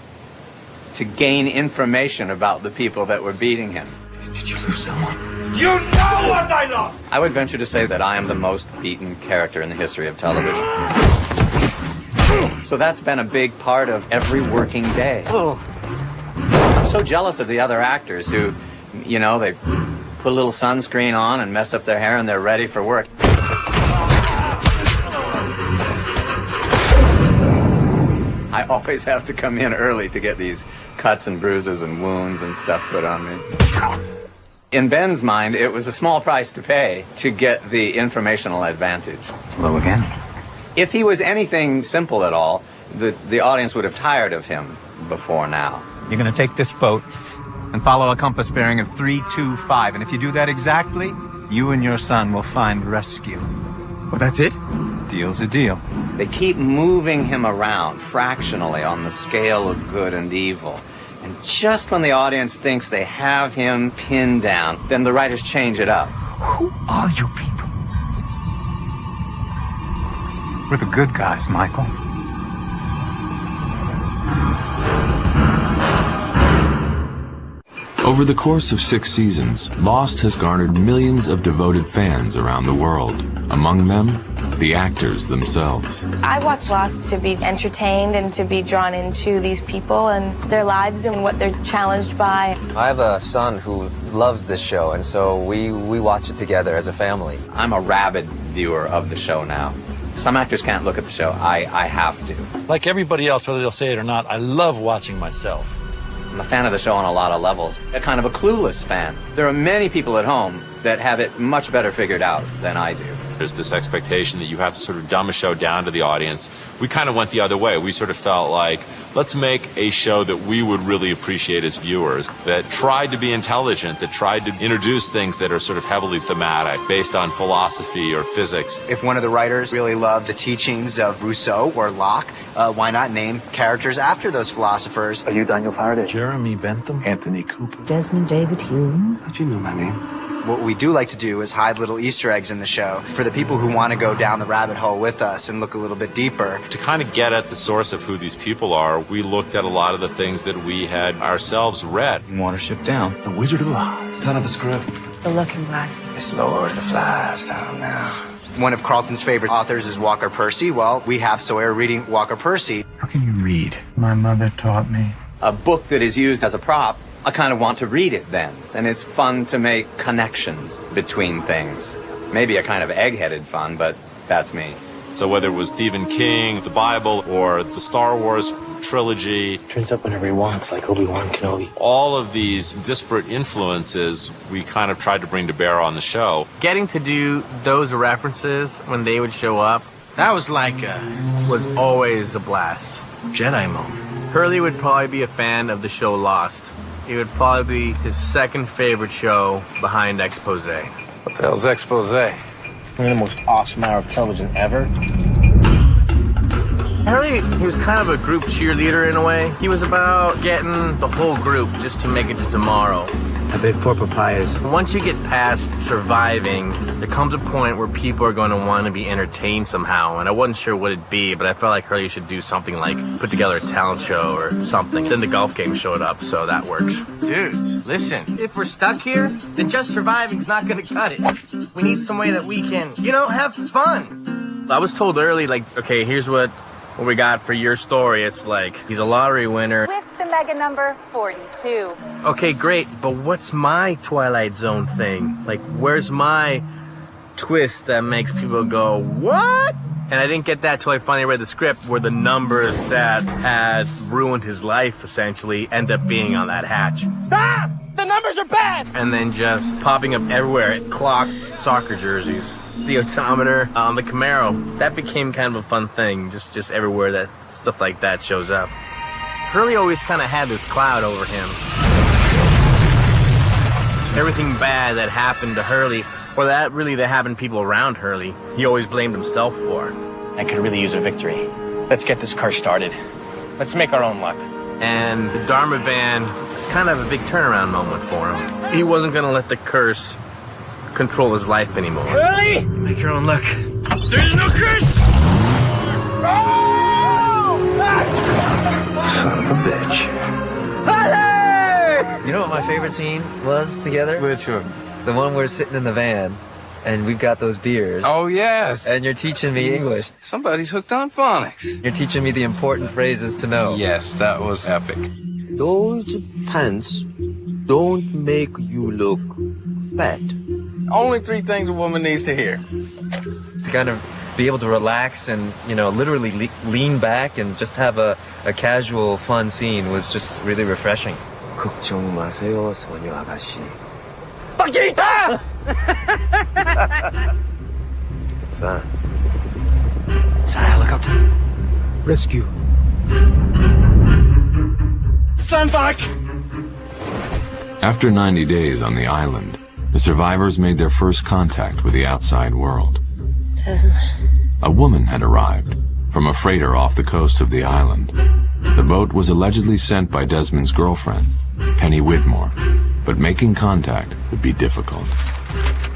[SPEAKER 9] to gain information about the people that were beating him.
[SPEAKER 10] Did you lose someone?
[SPEAKER 16] You know what I lost!
[SPEAKER 9] I would venture to say that I am the most beaten character in the history of television. So that's been a big part of every working day. I'm so jealous of the other actors who, you know, they put a little sunscreen on and mess up their hair and they're ready for work. I always have to come in early to get these cuts and bruises and wounds and stuff put on me. In Ben's mind, it was a small price to pay to get the informational advantage.
[SPEAKER 17] Hello again.
[SPEAKER 9] If he was anything simple at all, the audience would have tired of him before now.
[SPEAKER 18] You're going to take this boat and follow a compass bearing of 325. And if you do that exactly, you and your son will find rescue.
[SPEAKER 10] Well, that's it?
[SPEAKER 18] Deal's a deal.
[SPEAKER 9] They keep moving him around fractionally on the scale of good and evil. And just when the audience thinks they have him pinned down, then the writers change it up.
[SPEAKER 17] Who are you people? We're the good guys, Michael.
[SPEAKER 1] Over the course of 6 seasons, Lost has garnered millions of devoted fans around the world. Among them, the actors themselves.
[SPEAKER 2] I watch Lost to be entertained and to be drawn into these people and their lives and what they're challenged by.
[SPEAKER 15] I have a son who loves this show, and so we watch it together as a family.
[SPEAKER 9] I'm a rabid viewer of the show now. Some actors can't look at the show. I have to.
[SPEAKER 4] Like everybody else, whether they'll say it or not, I love watching myself.
[SPEAKER 9] I'm a fan of the show on a lot of levels. A kind of a clueless fan. There are many people at home that have it much better figured out than I do.
[SPEAKER 6] There's this expectation that you have to sort of dumb a show down to the audience. We kind of went the other way. We sort of felt like, let's make a show that we would really appreciate as viewers, that tried to be intelligent, that tried to introduce things that are sort of heavily thematic, based on philosophy or physics.
[SPEAKER 11] If one of the writers really loved the teachings of Rousseau or Locke, why not name characters after those philosophers?
[SPEAKER 10] Are you Daniel Faraday?
[SPEAKER 4] Jeremy Bentham?
[SPEAKER 10] Anthony Cooper?
[SPEAKER 25] Desmond David Hume.
[SPEAKER 10] How'd you know my name?
[SPEAKER 11] What we do like to do is hide little Easter eggs in the show for the people who want to go down the rabbit hole with us and look a little bit deeper.
[SPEAKER 6] To kind of get at the source of who these people are, we looked at a lot of the things that we had ourselves read.
[SPEAKER 10] Watership Down. The Wizard of Oz. Son of the Script.
[SPEAKER 21] The Looking Glass.
[SPEAKER 11] It's Lord of the Flies down now. One of Carlton's favorite authors is Walker Percy. Well, we have Sawyer reading Walker Percy.
[SPEAKER 10] How can you read? My mother taught me.
[SPEAKER 9] A book that is used as a prop, I kind of want to read it then. And it's fun to make connections between things. Maybe a kind of egg-headed fun, but that's me.
[SPEAKER 6] So whether it was Stephen King, the Bible, or the Star Wars trilogy.
[SPEAKER 10] Turns up whenever he wants, like Obi-Wan Kenobi.
[SPEAKER 6] All of these disparate influences we kind of tried to bring to bear on the show.
[SPEAKER 13] Getting to do those references when they would show up, that was was always a blast.
[SPEAKER 10] Jedi moment.
[SPEAKER 13] Hurley would probably be a fan of the show Lost. It would probably be his second favorite show behind Expose.
[SPEAKER 23] What the hell's Expose?
[SPEAKER 13] The most awesome hour of television ever. Hurley, he was kind of a group cheerleader in a way. He was about getting the whole group just to make it to tomorrow.
[SPEAKER 10] I bid 4 papayas.
[SPEAKER 13] Once you get past surviving, there comes a point where people are going to want to be entertained somehow, and I wasn't sure what it'd be, but I felt like Hurley should do something like put together a talent show or something. Then the golf game showed up, so that works. Dudes, listen, if we're stuck here, then just surviving's not going to cut it. We need some way that we can, have fun. I was told early, okay, here's what we got for your story. It's like, he's a lottery winner.
[SPEAKER 21] With the mega number 42.
[SPEAKER 13] Okay, great, but what's my Twilight Zone thing? Where's my twist that makes people go, what? And I didn't get that till I finally read the script where the numbers that had ruined his life, essentially, end up being on that hatch.
[SPEAKER 16] Stop! The numbers are bad!
[SPEAKER 13] And then just popping up everywhere, clock, soccer jerseys, the odometer on the Camaro. That became kind of a fun thing, just everywhere that stuff like that shows up. Hurley always kind of had this cloud over him. Everything bad that happened to Hurley, or that happened to people around Hurley, he always blamed himself for.
[SPEAKER 14] I could really use a victory. Let's get this car started. Let's make our own luck.
[SPEAKER 13] And the Dharma van is kind of a big turnaround moment for him. He wasn't going to let the curse control his life anymore.
[SPEAKER 16] Really?
[SPEAKER 13] You make your own luck.
[SPEAKER 16] There's no curse!
[SPEAKER 8] Son of a bitch.
[SPEAKER 16] Hey!
[SPEAKER 15] You know what my favorite scene was together?
[SPEAKER 23] Which one?
[SPEAKER 15] The one where we're sitting in the van and we've got those beers.
[SPEAKER 23] Oh, yes.
[SPEAKER 15] And you're teaching me English.
[SPEAKER 23] Somebody's hooked on phonics.
[SPEAKER 15] You're teaching me the important phrases to know.
[SPEAKER 23] Yes, that was epic.
[SPEAKER 19] Those pants don't make you look fat.
[SPEAKER 23] Only 3 things a woman needs to hear.
[SPEAKER 15] To kind of be able to relax and, literally lean back and just have a casual, fun scene was just really refreshing.
[SPEAKER 8] 걱정 마세요, 소녀 아가씨.
[SPEAKER 16] Paquita!
[SPEAKER 8] What's that?
[SPEAKER 10] It's a helicopter. Rescue.
[SPEAKER 16] Stand back!
[SPEAKER 1] After 90 days on the island, the survivors made their first contact with the outside world.
[SPEAKER 2] Desmond.
[SPEAKER 1] A woman had arrived from a freighter off the coast of the island. The boat was allegedly sent by Desmond's girlfriend, Penny Whitmore, but making contact would be difficult.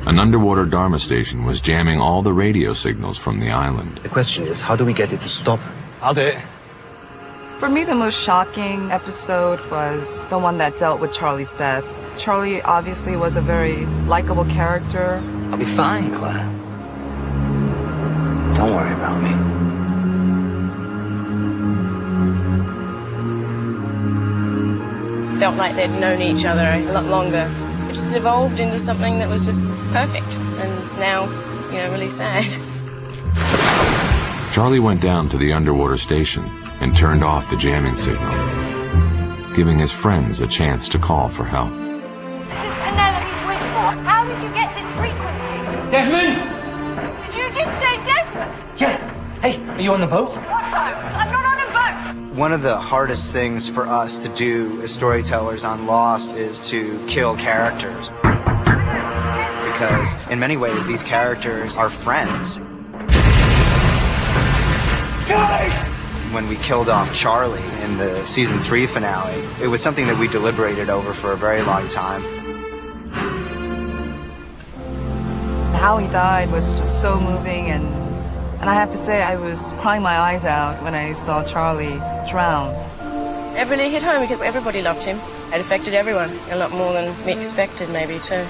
[SPEAKER 1] An underwater Dharma station was jamming all the radio signals from the island.
[SPEAKER 10] The question is, how do we get it to stop?
[SPEAKER 4] I'll do it.
[SPEAKER 5] For me, the most shocking episode was the one that dealt with Charlie's death. Charlie obviously was a very likable character.
[SPEAKER 7] I'll be fine, Claire. Don't worry about me.
[SPEAKER 12] Felt like they'd known each other a lot longer. It just evolved into something that was just perfect, and now, really sad.
[SPEAKER 1] Charlie went down to the underwater station and turned off the jamming signal, giving his friends a chance to call for help.
[SPEAKER 22] How did you get this frequency?
[SPEAKER 7] Desmond!
[SPEAKER 22] Did you just say Desmond?
[SPEAKER 7] Yeah. Hey, are you on the boat?
[SPEAKER 22] What boat? I'm not on a boat.
[SPEAKER 11] One of the hardest things for us to do as storytellers on Lost is to kill characters. Because in many ways, these characters are friends.
[SPEAKER 7] Charlie!
[SPEAKER 11] When we killed off Charlie in the season 3 finale, it was something that we deliberated over for a very long time.
[SPEAKER 5] How he died was just so moving, and I have to say I was crying my eyes out when I saw Charlie drown.
[SPEAKER 12] It really hit home because everybody loved him. It affected everyone a lot more than we expected, maybe, too.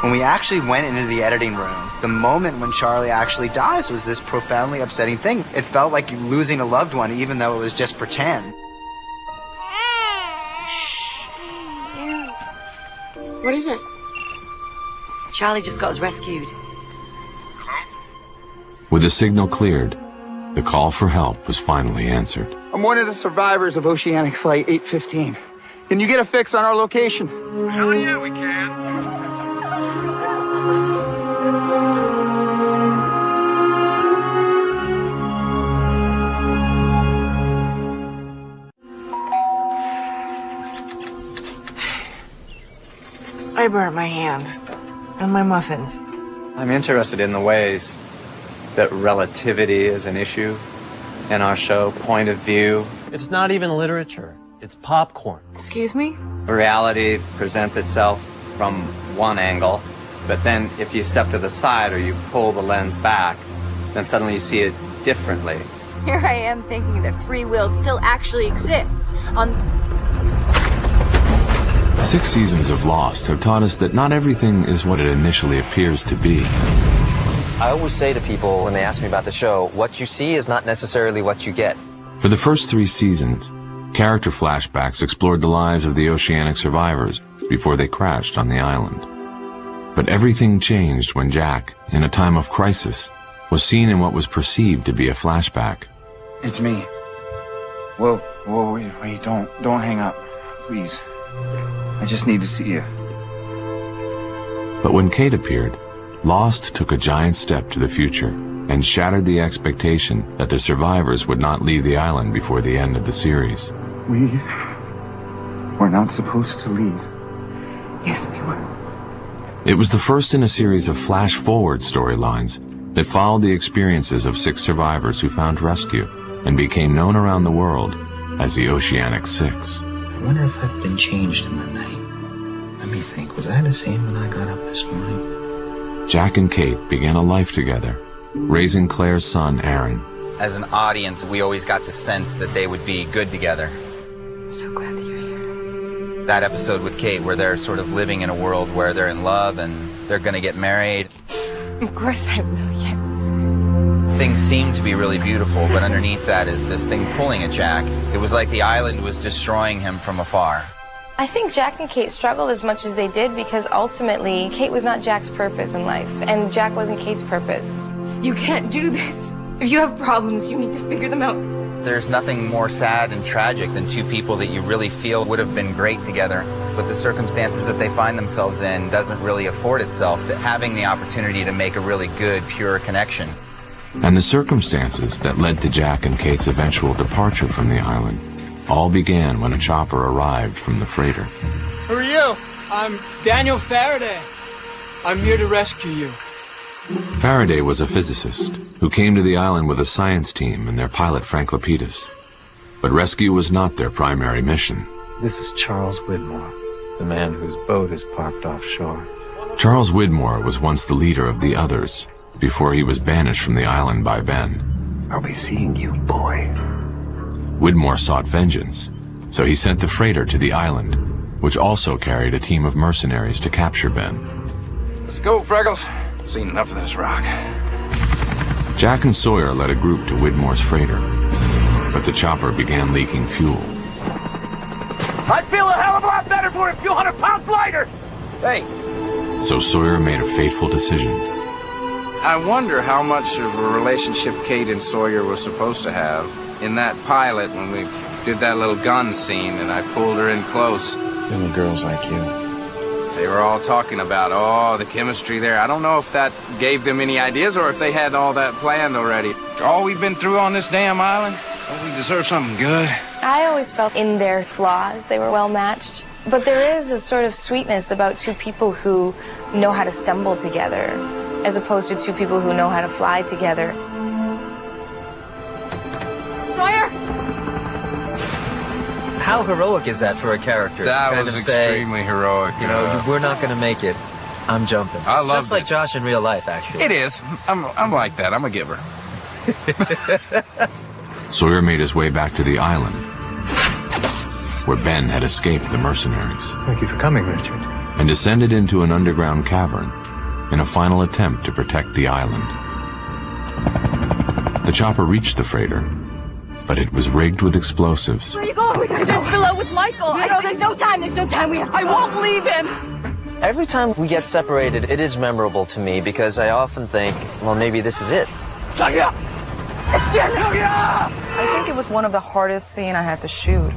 [SPEAKER 11] When we actually went into the editing room, the moment when Charlie actually dies was this profoundly upsetting thing. It felt like losing a loved one, even though it was just pretend.
[SPEAKER 12] What is it?
[SPEAKER 24] Charlie just got us rescued.
[SPEAKER 1] With the signal cleared, the call for help was finally answered.
[SPEAKER 18] I'm one of the survivors of Oceanic Flight 815. Can you get a fix on our location? Hell yeah, we can.
[SPEAKER 21] I burnt my hand and my muffins.
[SPEAKER 9] I'm interested in the ways that relativity is an issue in our show, point of view.
[SPEAKER 26] It's not even literature. It's popcorn.
[SPEAKER 21] Excuse me?
[SPEAKER 9] Reality presents itself from one angle, but then if you step to the side or you pull the lens back, then suddenly you see it differently.
[SPEAKER 27] Here I am thinking that free will still actually exists on...
[SPEAKER 1] 6 seasons of Lost have taught us that not everything is what it initially appears to be.
[SPEAKER 15] I always say to people when they ask me about the show, what you see is not necessarily what you get.
[SPEAKER 1] For the first 3 seasons, character flashbacks explored the lives of the oceanic survivors before they crashed on the island. But everything changed when Jack, in a time of crisis, was seen in what was perceived to be a flashback.
[SPEAKER 18] It's me. Whoa, wait, don't hang up, please. I just need to see you.
[SPEAKER 1] But when Kate appeared, Lost took a giant step to the future and shattered the expectation that the survivors would not leave the island before the end of the series.
[SPEAKER 18] We were not supposed to leave.
[SPEAKER 21] Yes, we were.
[SPEAKER 1] It was the first in a series of flash-forward storylines that followed the experiences of 6 survivors who found rescue and became known around the world as the Oceanic Six.
[SPEAKER 8] I wonder if I've been changed in the night. Let me think, was I the same when I got up this morning?
[SPEAKER 1] Jack and Kate began a life together, raising Claire's son, Aaron.
[SPEAKER 3] As an audience, we always got the sense that they would be good together.
[SPEAKER 21] I'm so glad that you're here.
[SPEAKER 3] That episode with Kate where they're sort of living in a world where they're in love and they're gonna get married.
[SPEAKER 21] Of course I will, yes.
[SPEAKER 3] Things seem to be really beautiful, but underneath that is this thing pulling at Jack. It was like the island was destroying him from afar.
[SPEAKER 2] I think Jack and Kate struggled as much as they did because ultimately Kate was not Jack's purpose in life, and Jack wasn't Kate's purpose.
[SPEAKER 21] You can't do this. If you have problems, you need to figure them out.
[SPEAKER 3] There's nothing more sad and tragic than 2 people that you really feel would have been great together, but the circumstances that they find themselves in doesn't really afford itself to having the opportunity to make a really good, pure connection.
[SPEAKER 1] And the circumstances that led to Jack and Kate's eventual departure from the island all began when a chopper arrived from the freighter.
[SPEAKER 28] Who are you? I'm Daniel Faraday. I'm here to rescue you.
[SPEAKER 1] Faraday was a physicist who came to the island with a science team and their pilot Frank Lapidus. But rescue was not their primary mission.
[SPEAKER 17] This is Charles Widmore, the man whose boat is parked offshore.
[SPEAKER 1] Charles Widmore was once the leader of the others before he was banished from the island by Ben.
[SPEAKER 8] I'll be seeing you, boy.
[SPEAKER 1] Widmore sought vengeance, so he sent the freighter to the island, which also carried a team of mercenaries to capture Ben.
[SPEAKER 6] Let's go, Freckles. Seen enough of this rock.
[SPEAKER 1] Jack and Sawyer led a group to Widmore's freighter, but the chopper began leaking fuel.
[SPEAKER 7] I'd feel a hell of a lot better for it a few 100 pounds lighter!
[SPEAKER 6] Hey.
[SPEAKER 1] So Sawyer made a fateful decision.
[SPEAKER 6] I wonder how much of a relationship Kate and Sawyer was supposed to have. In that pilot, when we did that little gun scene and I pulled her in close.
[SPEAKER 13] Little girls like you.
[SPEAKER 6] They were all talking about, oh, the chemistry there. I don't know if that gave them any ideas or if they had all that planned already. All we've been through on this damn island, don't we deserve something good?
[SPEAKER 2] I always felt in their flaws they were well matched. But there is a sort of sweetness about two people who know how to stumble together, as opposed to two people who know how to fly together.
[SPEAKER 27] Sawyer?
[SPEAKER 15] How heroic is that for a character?
[SPEAKER 6] That was extremely heroic.
[SPEAKER 15] You know, we're not going to make it. I'm jumping.
[SPEAKER 6] I love
[SPEAKER 15] just like Josh in real life, actually.
[SPEAKER 6] It is. I'm like that. I'm a giver.
[SPEAKER 1] Sawyer made his way back to the island, where Ben had escaped the mercenaries.
[SPEAKER 17] Thank you for coming, Richard.
[SPEAKER 1] And descended into an underground cavern in a final attempt to protect the island. The chopper reached the freighter, but it was rigged with explosives.
[SPEAKER 22] Where are you going? This is below with Michael. No, there's no time. There's no time. I won't leave him.
[SPEAKER 15] Every time we get separated, it is memorable to me because I often think, well, maybe this is it.
[SPEAKER 5] I think it was one of the hardest scenes I had to shoot.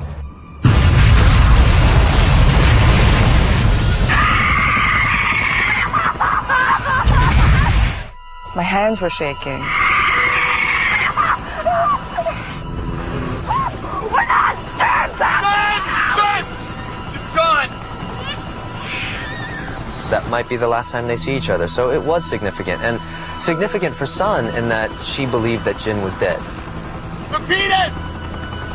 [SPEAKER 5] My hands were shaking.
[SPEAKER 7] We're not turned back! Son! It's gone!
[SPEAKER 15] That might be the last time they see each other, so it was significant. And significant for Sun in that she believed that Jin was dead.
[SPEAKER 7] Repeat us!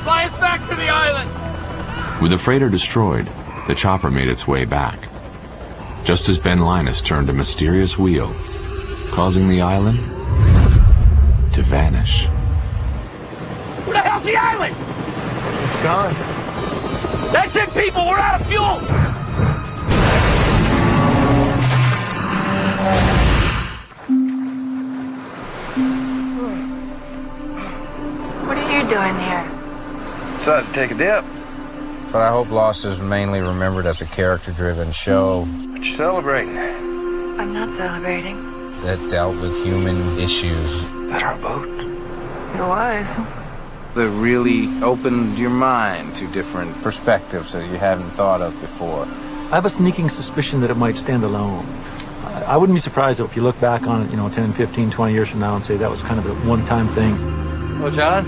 [SPEAKER 7] Fly us back to the island!
[SPEAKER 1] With the freighter destroyed, the chopper made its way back. Just as Ben Linus turned a mysterious wheel, causing the island to vanish.
[SPEAKER 7] Where the hell's the island?
[SPEAKER 13] It's gone.
[SPEAKER 7] That's it, people! We're out of fuel!
[SPEAKER 21] What are you doing here?
[SPEAKER 6] Decided to take a dip. But I hope Lost is mainly remembered as a character-driven show. But you're celebrating.
[SPEAKER 21] I'm not celebrating.
[SPEAKER 6] That dealt with human issues.
[SPEAKER 13] That our boat?
[SPEAKER 21] It was.
[SPEAKER 6] That really opened your mind to different perspectives that you hadn't thought of before.
[SPEAKER 4] I have a sneaking suspicion that it might stand alone. I wouldn't be surprised if you look back on it, 10, 15, 20 years from now and say that was kind of a one-time thing.
[SPEAKER 13] Well, John,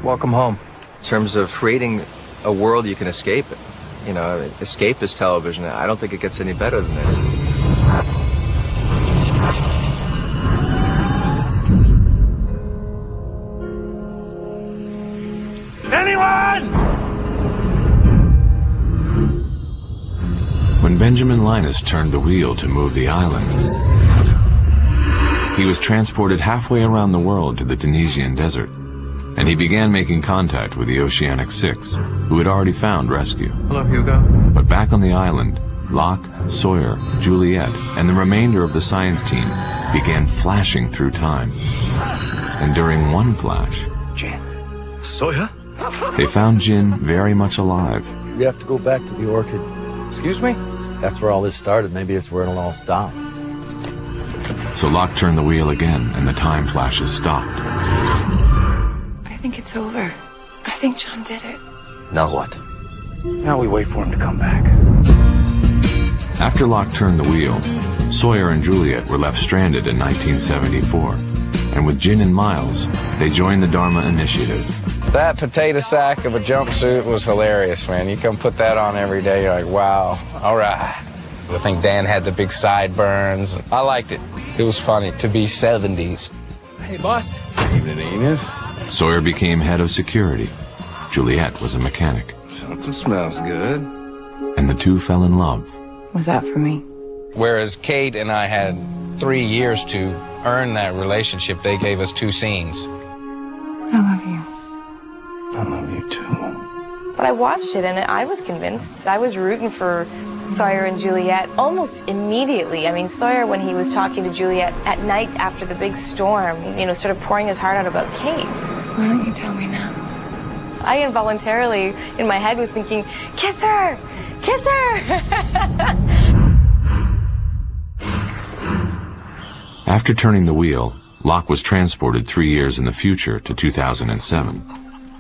[SPEAKER 13] welcome home.
[SPEAKER 14] In terms of creating a world you can escape, escapist television, I don't think it gets any better than this.
[SPEAKER 7] Anyone?
[SPEAKER 1] When Benjamin Linus turned the wheel to move the island, he was transported halfway around the world to the Tunisian desert, and he began making contact with the Oceanic Six, who had already found rescue.
[SPEAKER 13] Hello, Hugo.
[SPEAKER 1] But back on the island, Locke, Sawyer, Juliet, and the remainder of the science team began flashing through time. And during one flash,
[SPEAKER 4] Jin. Sawyer?
[SPEAKER 1] they found Jin very much alive.
[SPEAKER 4] We have to go back to the Orchid.
[SPEAKER 6] Excuse me?
[SPEAKER 4] That's where all this started. Maybe it's where it'll all stop.
[SPEAKER 1] So Locke turned the wheel again, and the time flashes stopped.
[SPEAKER 21] I think it's over. I think John did it.
[SPEAKER 13] Now what? Now we wait for him to come back.
[SPEAKER 1] After Locke turned the wheel, Sawyer and Juliet were left stranded in 1974. And with Jin and Miles, they joined the Dharma Initiative.
[SPEAKER 6] That potato sack of a jumpsuit was hilarious, man. You come put that on every day, you're like, wow, all right. I think Dan had the big sideburns. I liked it. It was funny to be 70s.
[SPEAKER 28] Hey, boss.
[SPEAKER 6] Evening, Edith.
[SPEAKER 1] Sawyer became head of security. Juliet was a mechanic.
[SPEAKER 6] Something smells good.
[SPEAKER 1] And the two fell in love.
[SPEAKER 21] Was that for me?
[SPEAKER 6] Whereas Kate and I had 3 years to earn that relationship, they gave us 2 scenes.
[SPEAKER 21] I love you.
[SPEAKER 13] I love you too.
[SPEAKER 2] But I watched it and I was convinced. I was rooting for Sawyer and Juliet almost immediately. I mean, Sawyer, when he was talking to Juliet at night after the big storm, you know, sort of pouring his heart out about Kate.
[SPEAKER 22] Why don't you tell me now?
[SPEAKER 2] I involuntarily, in my head, was thinking, kiss her! Kiss her!
[SPEAKER 1] After turning the wheel, Locke was transported 3 years in the future to 2007.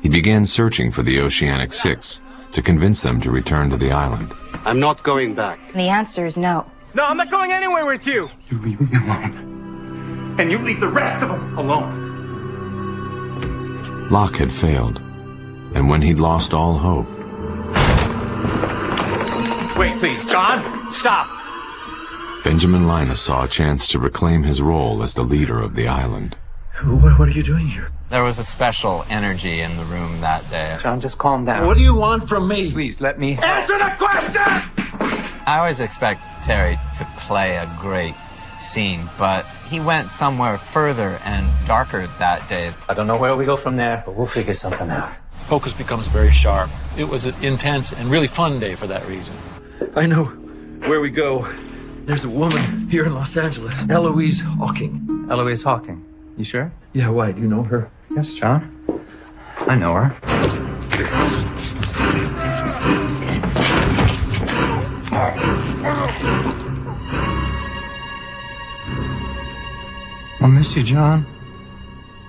[SPEAKER 1] He began searching for the Oceanic Six to convince them to return to the island.
[SPEAKER 10] I'm not going back.
[SPEAKER 21] The answer is no.
[SPEAKER 7] No, I'm not going anywhere with you.
[SPEAKER 10] You leave me alone.
[SPEAKER 7] And you leave the rest of them alone.
[SPEAKER 1] Locke had failed, and when he'd lost all hope...
[SPEAKER 7] Wait, please, John, stop.
[SPEAKER 1] Benjamin Linus saw a chance to reclaim his role as the leader of the island.
[SPEAKER 13] What are you doing here?
[SPEAKER 3] There was a special energy in the room that day.
[SPEAKER 13] John, just calm down.
[SPEAKER 4] What do you want from me?
[SPEAKER 13] Please, let me...
[SPEAKER 7] Answer the question!
[SPEAKER 3] I always expect Terry to play a great scene, but he went somewhere further and darker that day.
[SPEAKER 13] I don't know where we go from there, but we'll figure something out.
[SPEAKER 4] Focus becomes very sharp. It was an intense and really fun day for that reason.
[SPEAKER 13] I know where we go. There's a woman here in Los Angeles, Eloise Hawking.
[SPEAKER 3] Eloise Hawking. You sure?
[SPEAKER 13] Yeah, why? Do you know her?
[SPEAKER 3] Yes, John. I know her.
[SPEAKER 13] I'll miss you, John.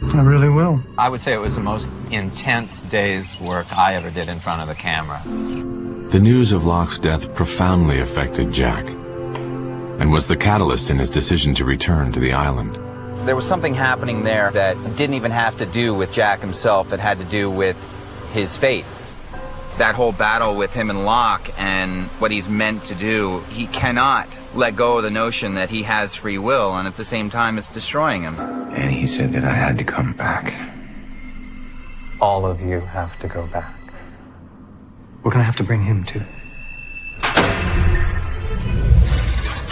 [SPEAKER 13] I really will.
[SPEAKER 3] I would say it was the most intense day's work I ever did in front of the camera.
[SPEAKER 1] The news of Locke's death profoundly affected Jack, and was the catalyst in his decision to return to the island.
[SPEAKER 3] There was something happening there that didn't even have to do with Jack himself. It had to do with his fate. That whole battle with him and Locke and what he's meant to do, he cannot let go of the notion that he has free will, and at the same time it's destroying him.
[SPEAKER 13] And he said that I had to come back.
[SPEAKER 15] All of you have to go back.
[SPEAKER 13] We're gonna have to bring him too.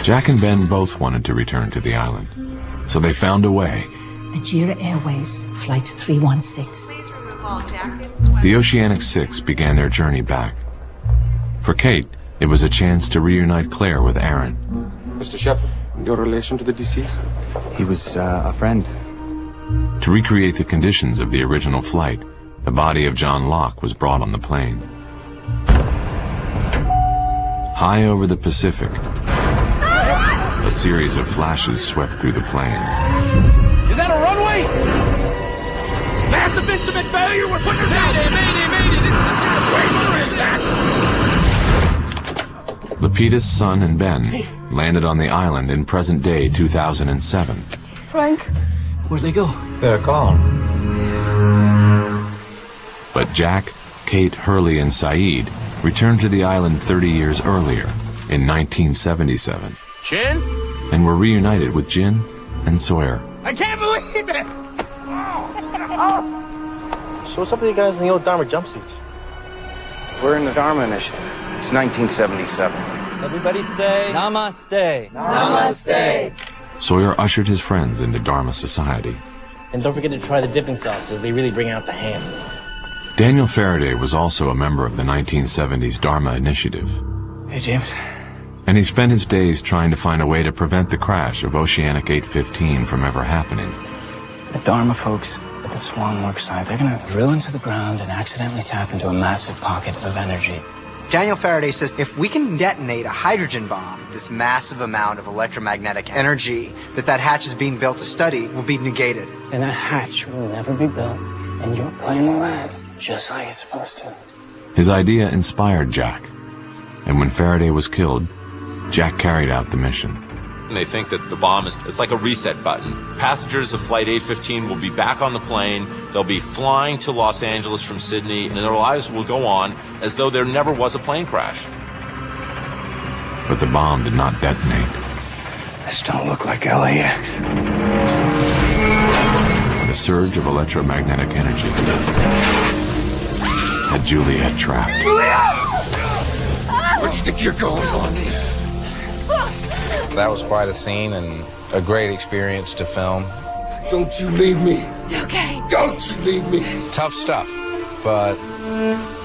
[SPEAKER 1] Jack and Ben both wanted to return to the island, so they found a way.
[SPEAKER 11] Nigeria Airways, Flight 316.
[SPEAKER 1] The Oceanic Six began their journey back. For Kate, it was a chance to reunite Claire with Aaron.
[SPEAKER 10] Mr. Shepard, your relation to the deceased?
[SPEAKER 3] He was a friend.
[SPEAKER 1] To recreate the conditions of the original flight, the body of John Locke was brought on the plane. High over the Pacific, a series of flashes swept through the plane.
[SPEAKER 7] Is that a runway? Massive instrument failure. We're putting her down. Mayday. This is the
[SPEAKER 1] Lapidus, Sun, and Ben landed on the island in present-day 2007.
[SPEAKER 22] Frank?
[SPEAKER 13] Where'd they go? They're gone.
[SPEAKER 1] But Jack, Kate, Hurley, and Saeed returned to the island 30 years earlier, in 1977.
[SPEAKER 7] Jin?
[SPEAKER 1] And were reunited with Jin and Sawyer.
[SPEAKER 7] I can't believe it!
[SPEAKER 13] So what's up with you guys in the old Dharma jumpsuits?
[SPEAKER 18] We're in the Dharma Initiative. It's 1977.
[SPEAKER 26] Everybody say Namaste.
[SPEAKER 22] Namaste.
[SPEAKER 1] Sawyer ushered his friends into Dharma society.
[SPEAKER 26] And don't forget to try the dipping sauces. They really bring out the ham.
[SPEAKER 1] Daniel Faraday was also a member of the 1970s Dharma Initiative.
[SPEAKER 13] Hey, James.
[SPEAKER 1] And he spent his days trying to find a way to prevent the crash of Oceanic 815 from ever happening.
[SPEAKER 12] The Dharma folks at the Swan Work site, they're going to drill into the ground and accidentally tap into a massive pocket of energy.
[SPEAKER 16] Daniel Faraday says if we can detonate a hydrogen bomb, this massive amount of electromagnetic energy that hatch is being built to study will be negated.
[SPEAKER 12] And that hatch will never be built, and your plane will land just like it's supposed to.
[SPEAKER 1] His idea inspired Jack, and when Faraday was killed, Jack carried out the mission.
[SPEAKER 19] And they think that the bomb it's like a reset button. Passengers of Flight 815 will be back on the plane. They'll be flying to Los Angeles from Sydney, and their lives will go on as though there never was a plane crash.
[SPEAKER 1] But the bomb did not detonate.
[SPEAKER 13] This don't look like LAX.
[SPEAKER 1] The surge of electromagnetic energy had Juliet trapped.
[SPEAKER 7] Juliet! Where do you think you're going, Blondie?
[SPEAKER 6] That was quite a scene and a great experience to film.
[SPEAKER 7] Don't you leave me.
[SPEAKER 22] It's okay.
[SPEAKER 7] Don't you leave me.
[SPEAKER 6] Tough stuff. but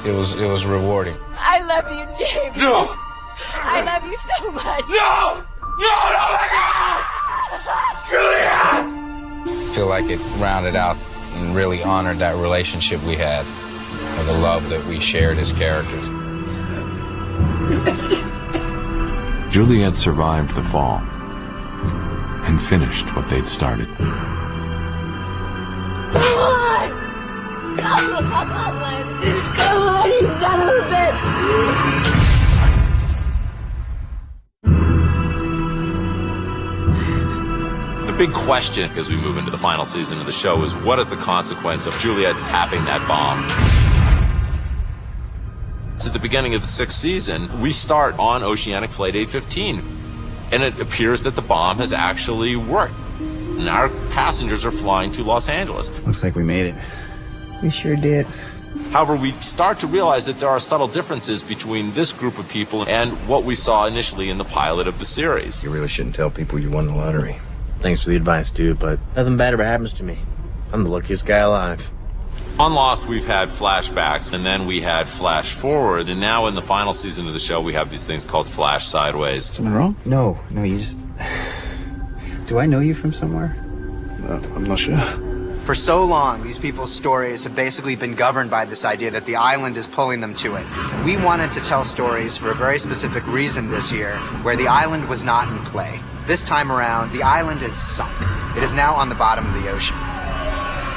[SPEAKER 6] it was rewarding.
[SPEAKER 22] I love you, James.
[SPEAKER 7] No!
[SPEAKER 22] I love you so much.
[SPEAKER 7] No! No, no,
[SPEAKER 6] I feel like it rounded out and really honored that relationship we had, and the love that we shared as characters.
[SPEAKER 1] Juliet survived the fall and finished what they'd started.
[SPEAKER 22] Come on! Come on, you son of a bitch!
[SPEAKER 19] The big question as we move into the final season of the show is, what is the consequence of Juliet tapping that bomb? So at the beginning of the 6th season, we start on Oceanic Flight 815, and it appears that the bomb has actually worked. And our passengers are flying to Los Angeles.
[SPEAKER 12] Looks like we made it. We sure did.
[SPEAKER 19] However, we start to realize that there are subtle differences between this group of people and what we saw initially in the pilot of the series.
[SPEAKER 26] You really shouldn't tell people you won the lottery. Thanks for the advice, dude, but nothing bad ever happens to me. I'm the luckiest guy alive.
[SPEAKER 19] On Lost, we've had flashbacks, and then we had flash forward, and now in the final season of the show, we have these things called flash sideways.
[SPEAKER 12] Something wrong? No, you just... Do I know you from somewhere? I'm not sure.
[SPEAKER 16] For so long, these people's stories have basically been governed by this idea that the island is pulling them to it. We wanted to tell stories for a very specific reason this year, where the island was not in play. This time around, the island is sunk. It is now on the bottom of the ocean.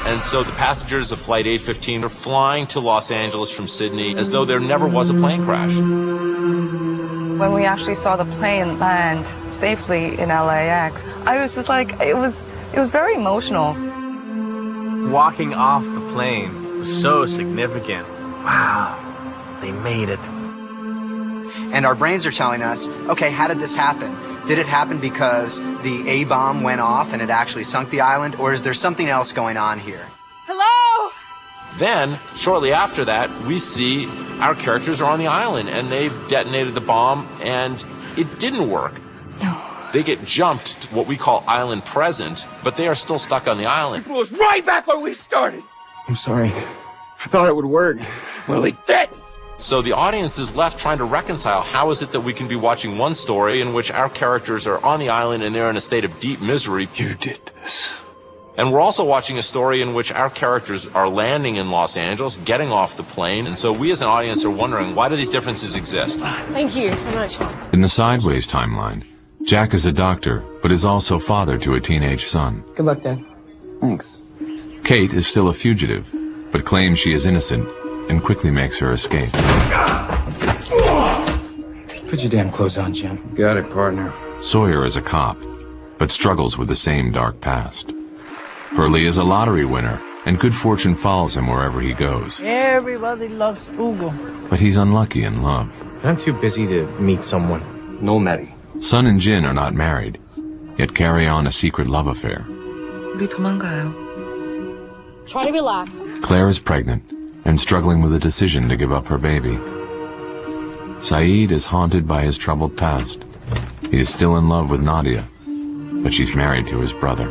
[SPEAKER 19] And so the passengers of Flight 815 are flying to Los Angeles from Sydney as though there never was a plane crash.
[SPEAKER 5] When we actually saw the plane land safely in LAX, I was just like, it was very emotional.
[SPEAKER 26] Walking off the plane was so significant. Wow, they made it.
[SPEAKER 16] And our brains are telling us, okay, how did this happen? Did it happen because the A-bomb went off and it actually sunk the island, or is there something else going on here?
[SPEAKER 22] Hello?
[SPEAKER 19] Then, shortly after that, we see our characters are on the island, and they've detonated the bomb, and it didn't work.
[SPEAKER 22] No.
[SPEAKER 19] They get jumped to what we call island present, but they are still stuck on the island.
[SPEAKER 7] It was right back where we started.
[SPEAKER 12] I'm sorry. I thought it would work.
[SPEAKER 7] Well, it did.
[SPEAKER 19] So the audience is left trying to reconcile how is it that we can be watching one story in which our characters are on the island and they're in a state of deep misery.
[SPEAKER 12] You did this.
[SPEAKER 19] And we're also watching a story in which our characters are landing in Los Angeles, getting off the plane, and so we as an audience are wondering, why do these differences exist?
[SPEAKER 22] Thank you so much.
[SPEAKER 1] In the Sideways timeline, Jack is a doctor, but is also father to a teenage son.
[SPEAKER 12] Good luck, Dad. Thanks.
[SPEAKER 1] Kate is still a fugitive, but claims she is innocent and quickly makes her escape.
[SPEAKER 12] Put your damn clothes on, Jim.
[SPEAKER 26] Got it, partner.
[SPEAKER 1] Sawyer is a cop, but struggles with the same dark past. Hurley is a lottery winner, and good fortune follows him wherever he goes.
[SPEAKER 8] Everybody loves Ugo.
[SPEAKER 1] But he's unlucky in love.
[SPEAKER 26] I'm too busy to meet someone. No marry.
[SPEAKER 1] Sun and Jin are not married, yet carry on a secret love affair.
[SPEAKER 5] 우리 도망가요.
[SPEAKER 22] Try to relax.
[SPEAKER 1] Claire is pregnant and struggling with a decision to give up her baby. Saeed is haunted by his troubled past. He is still in love with Nadia, but she's married to his brother.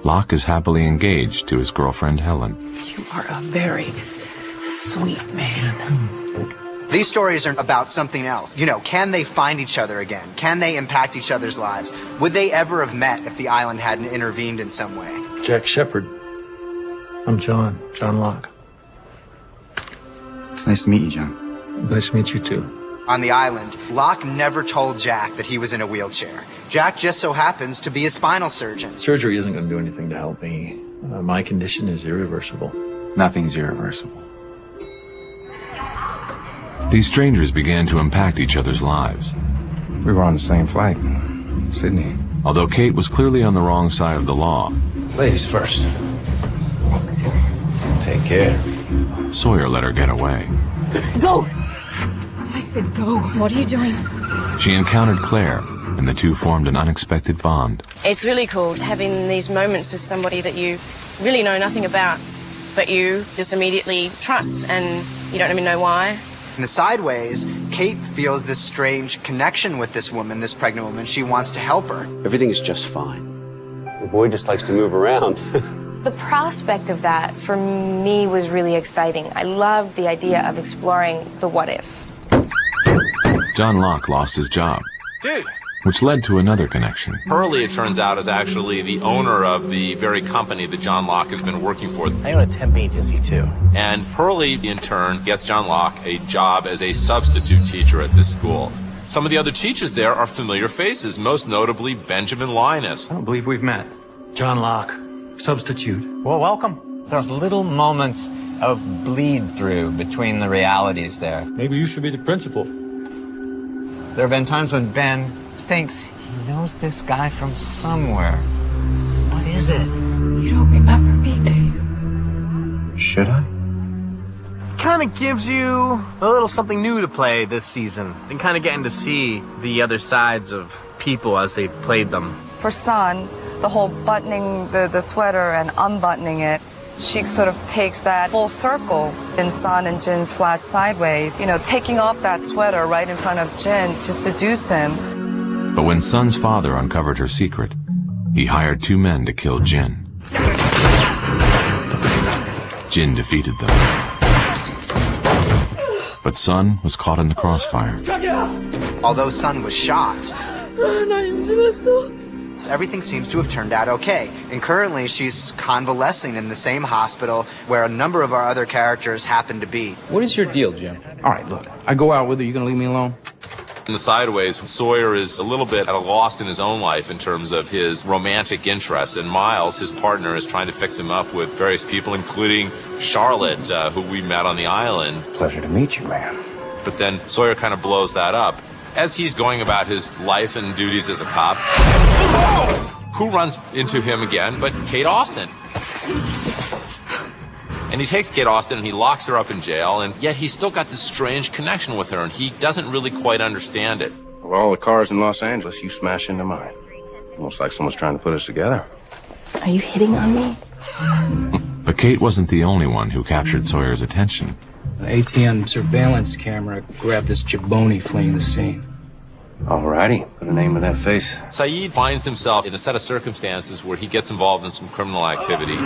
[SPEAKER 1] Locke is happily engaged to his girlfriend Helen.
[SPEAKER 8] You are a very sweet man.
[SPEAKER 16] These stories are about something else. You know, can they find each other again? Can they impact each other's lives? Would they ever have met if the island hadn't intervened in some way?
[SPEAKER 4] Jack Shepard. I'm John Locke.
[SPEAKER 12] It's nice to meet you, John.
[SPEAKER 4] Nice to meet you, too.
[SPEAKER 16] On the island, Locke never told Jack that he was in a wheelchair. Jack just so happens to be a spinal surgeon.
[SPEAKER 4] Surgery isn't going to do anything to help me. My condition is irreversible.
[SPEAKER 12] Nothing's irreversible.
[SPEAKER 1] These strangers began to impact each other's lives.
[SPEAKER 6] We were on the same flight, Sydney.
[SPEAKER 1] Although Kate was clearly on the wrong side of the law.
[SPEAKER 6] Ladies first.
[SPEAKER 22] Thanks.
[SPEAKER 6] Take care.
[SPEAKER 1] Sawyer let her get away.
[SPEAKER 22] Go! I said go. What are you doing?
[SPEAKER 1] She encountered Claire, and the two formed an unexpected bond.
[SPEAKER 22] It's really cool having these moments with somebody that you really know nothing about, but you just immediately trust, and you don't even know why.
[SPEAKER 16] In the Sideways, Kate feels this strange connection with this woman, this pregnant woman. She wants to help her.
[SPEAKER 10] Everything is just fine. The boy just likes to move around.
[SPEAKER 2] The prospect of that, for me, was really exciting. I loved the idea of exploring the what if.
[SPEAKER 1] John Locke lost his job,
[SPEAKER 19] Dude!
[SPEAKER 1] which led to another connection.
[SPEAKER 19] Hurley, it turns out, is actually the owner of the very company that John Locke has been working for.
[SPEAKER 12] I own a temp agency, too.
[SPEAKER 19] And Hurley, in turn, gets John Locke a job as a substitute teacher at this school. Some of the other teachers there are familiar faces, most notably Benjamin Linus.
[SPEAKER 4] I don't believe we've met. John Locke, substitute.
[SPEAKER 16] Well, welcome. There's little moments of bleed through between the realities there.
[SPEAKER 4] Maybe you should be the principal.
[SPEAKER 16] There have been times when Ben thinks he knows this guy from somewhere. What is it?
[SPEAKER 8] You don't remember me, do you?
[SPEAKER 16] Should I?
[SPEAKER 26] Kind of gives you a little something new to play this season, and kind of getting to see the other sides of people as they've played them.
[SPEAKER 5] For Sun, the whole buttoning the sweater and unbuttoning it, she sort of takes that full circle in Sun and Jin's flash sideways, you know, taking off that sweater right in front of Jin to seduce him.
[SPEAKER 1] But when Sun's father uncovered her secret, he hired 2 men to kill Jin. Jin defeated them. But Sun was caught in the crossfire.
[SPEAKER 16] Although Sun was shot, everything seems to have turned out okay. And currently she's convalescing in the same hospital where a number of our other characters happen to be.
[SPEAKER 26] What is your deal, Jim? All right, look, I go out with her, you gonna leave me alone?
[SPEAKER 19] In the Sideways, Sawyer is a little bit at a loss in his own life in terms of his romantic interests, and Miles, his partner, is trying to fix him up with various people, including Charlotte, who we met on the island.
[SPEAKER 12] Pleasure to meet you, man.
[SPEAKER 19] But then Sawyer kind of blows that up. As he's going about his life and duties as a cop, who runs into him again but Kate Austen? And he takes Kate Austen and he locks her up in jail, and yet he's still got this strange connection with her, and he doesn't really quite understand it.
[SPEAKER 9] Of all the cars in Los Angeles, you smash into mine. Almost like someone's trying to put us together.
[SPEAKER 21] Are you hitting on me?
[SPEAKER 1] But Kate wasn't the only one who captured Sawyer's attention.
[SPEAKER 12] The ATM surveillance camera grabbed this jaboni fleeing the scene.
[SPEAKER 9] Alrighty, put a name to that face.
[SPEAKER 19] Saeed finds himself in a set of circumstances where he gets involved in some criminal activity.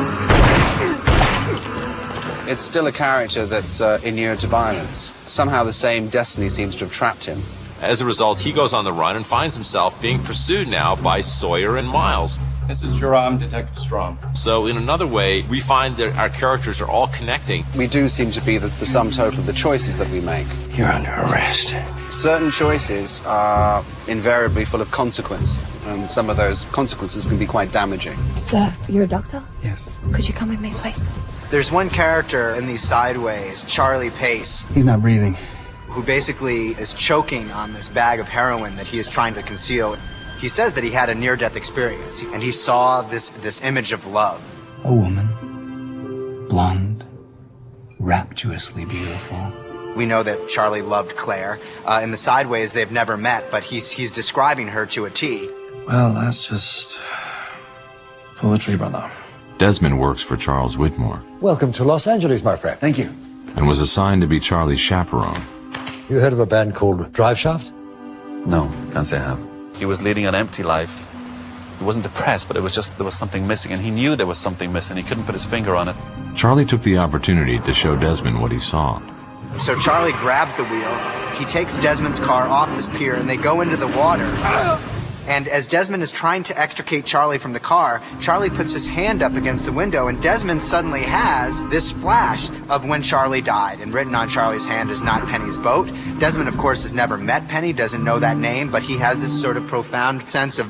[SPEAKER 14] It's still a character that's inured to violence. Somehow the same destiny seems to have trapped him.
[SPEAKER 19] As a result, he goes on the run and finds himself being pursued now by Sawyer and Miles.
[SPEAKER 12] This is Jerome, Detective Strom.
[SPEAKER 19] So in another way, we find that our characters are all connecting.
[SPEAKER 14] We do seem to be the sum total of the choices that we make.
[SPEAKER 12] You're under arrest.
[SPEAKER 14] Certain choices are invariably full of consequence, and some of those consequences can be quite damaging.
[SPEAKER 21] Sir, you're a doctor?
[SPEAKER 12] Yes.
[SPEAKER 21] Could you come with me, please?
[SPEAKER 16] There's one character in these Sideways, Charlie Pace,
[SPEAKER 12] He's not breathing.
[SPEAKER 16] who basically is choking on this bag of heroin that he is trying to conceal. He says that he had a near-death experience, and he saw this image of love.
[SPEAKER 12] A woman, blonde, rapturously beautiful.
[SPEAKER 16] We know that Charlie loved Claire. In the Sideways, they've never met, but he's describing her to a T.
[SPEAKER 12] Well, that's just poetry, brother.
[SPEAKER 1] Desmond works for Charles Whitmore
[SPEAKER 17] Welcome to Los Angeles, my friend.
[SPEAKER 12] Thank you.
[SPEAKER 1] and was assigned to be Charlie's chaperone.
[SPEAKER 17] You heard of a band called Drive Shaft?
[SPEAKER 20] No, can't say I have. He was leading an empty life. He wasn't depressed, but it was just there was something missing, and he knew there was something missing. He couldn't put his finger on it.
[SPEAKER 1] Charlie took the opportunity to show Desmond what he saw.
[SPEAKER 16] So Charlie grabs the wheel, he takes Desmond's car off this pier, and they go into the water. And as Desmond is trying to extricate Charlie from the car, Charlie puts his hand up against the window, and Desmond suddenly has this flash of when Charlie died. And written on Charlie's hand is not Penny's boat. Desmond, of course, has never met Penny, doesn't know that name, but he has this sort of profound sense of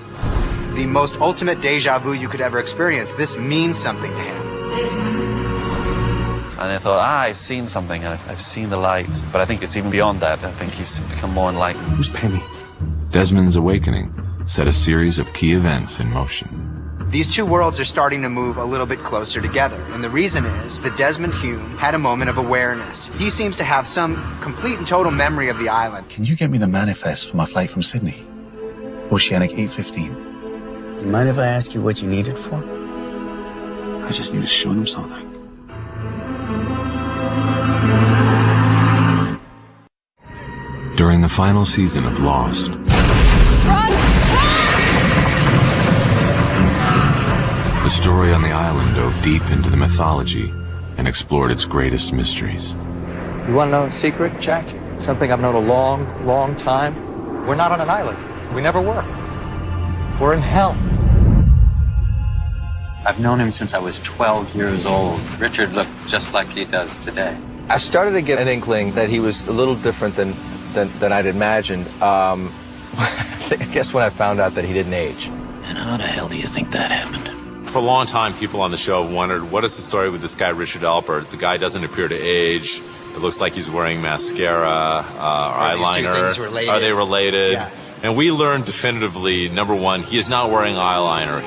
[SPEAKER 16] the most ultimate deja vu you could ever experience. This means something to him.
[SPEAKER 20] And I thought, I've seen something, and I've seen the light. But I think it's even beyond that. I think he's become more enlightened.
[SPEAKER 12] Who's Penny?
[SPEAKER 1] Desmond's awakening set a series of key events in motion.
[SPEAKER 16] These two worlds are starting to move a little bit closer together, and the reason is that Desmond Hume had a moment of awareness. He seems to have some complete and total memory of the island.
[SPEAKER 12] Can you get me the manifest for my flight from Sydney? Oceanic 815.
[SPEAKER 23] Do you mind if I ask you what you need it for?
[SPEAKER 12] I just need to show them something.
[SPEAKER 1] During the final season of Lost, the The story on the island dove deep into the mythology and explored its greatest mysteries.
[SPEAKER 3] You want to know a secret, Jack? Something I've known a long, long time? We're not on an island. We never were. We're in hell.
[SPEAKER 11] I've known him since I was 12 years old. Richard looked just like he does today.
[SPEAKER 6] I started to get an inkling that he was a little different than I'd imagined. I guess when I found out that he didn't age.
[SPEAKER 11] And how the hell do you think that happened?
[SPEAKER 19] For a long time, people on the show have wondered, what is the story with this guy, Richard Alpert? The guy doesn't appear to age. It looks like he's wearing mascara, eyeliner.
[SPEAKER 16] These two things related?
[SPEAKER 19] Are they related?
[SPEAKER 16] Yeah.
[SPEAKER 19] And we learned definitively, number one, he is not wearing eyeliner.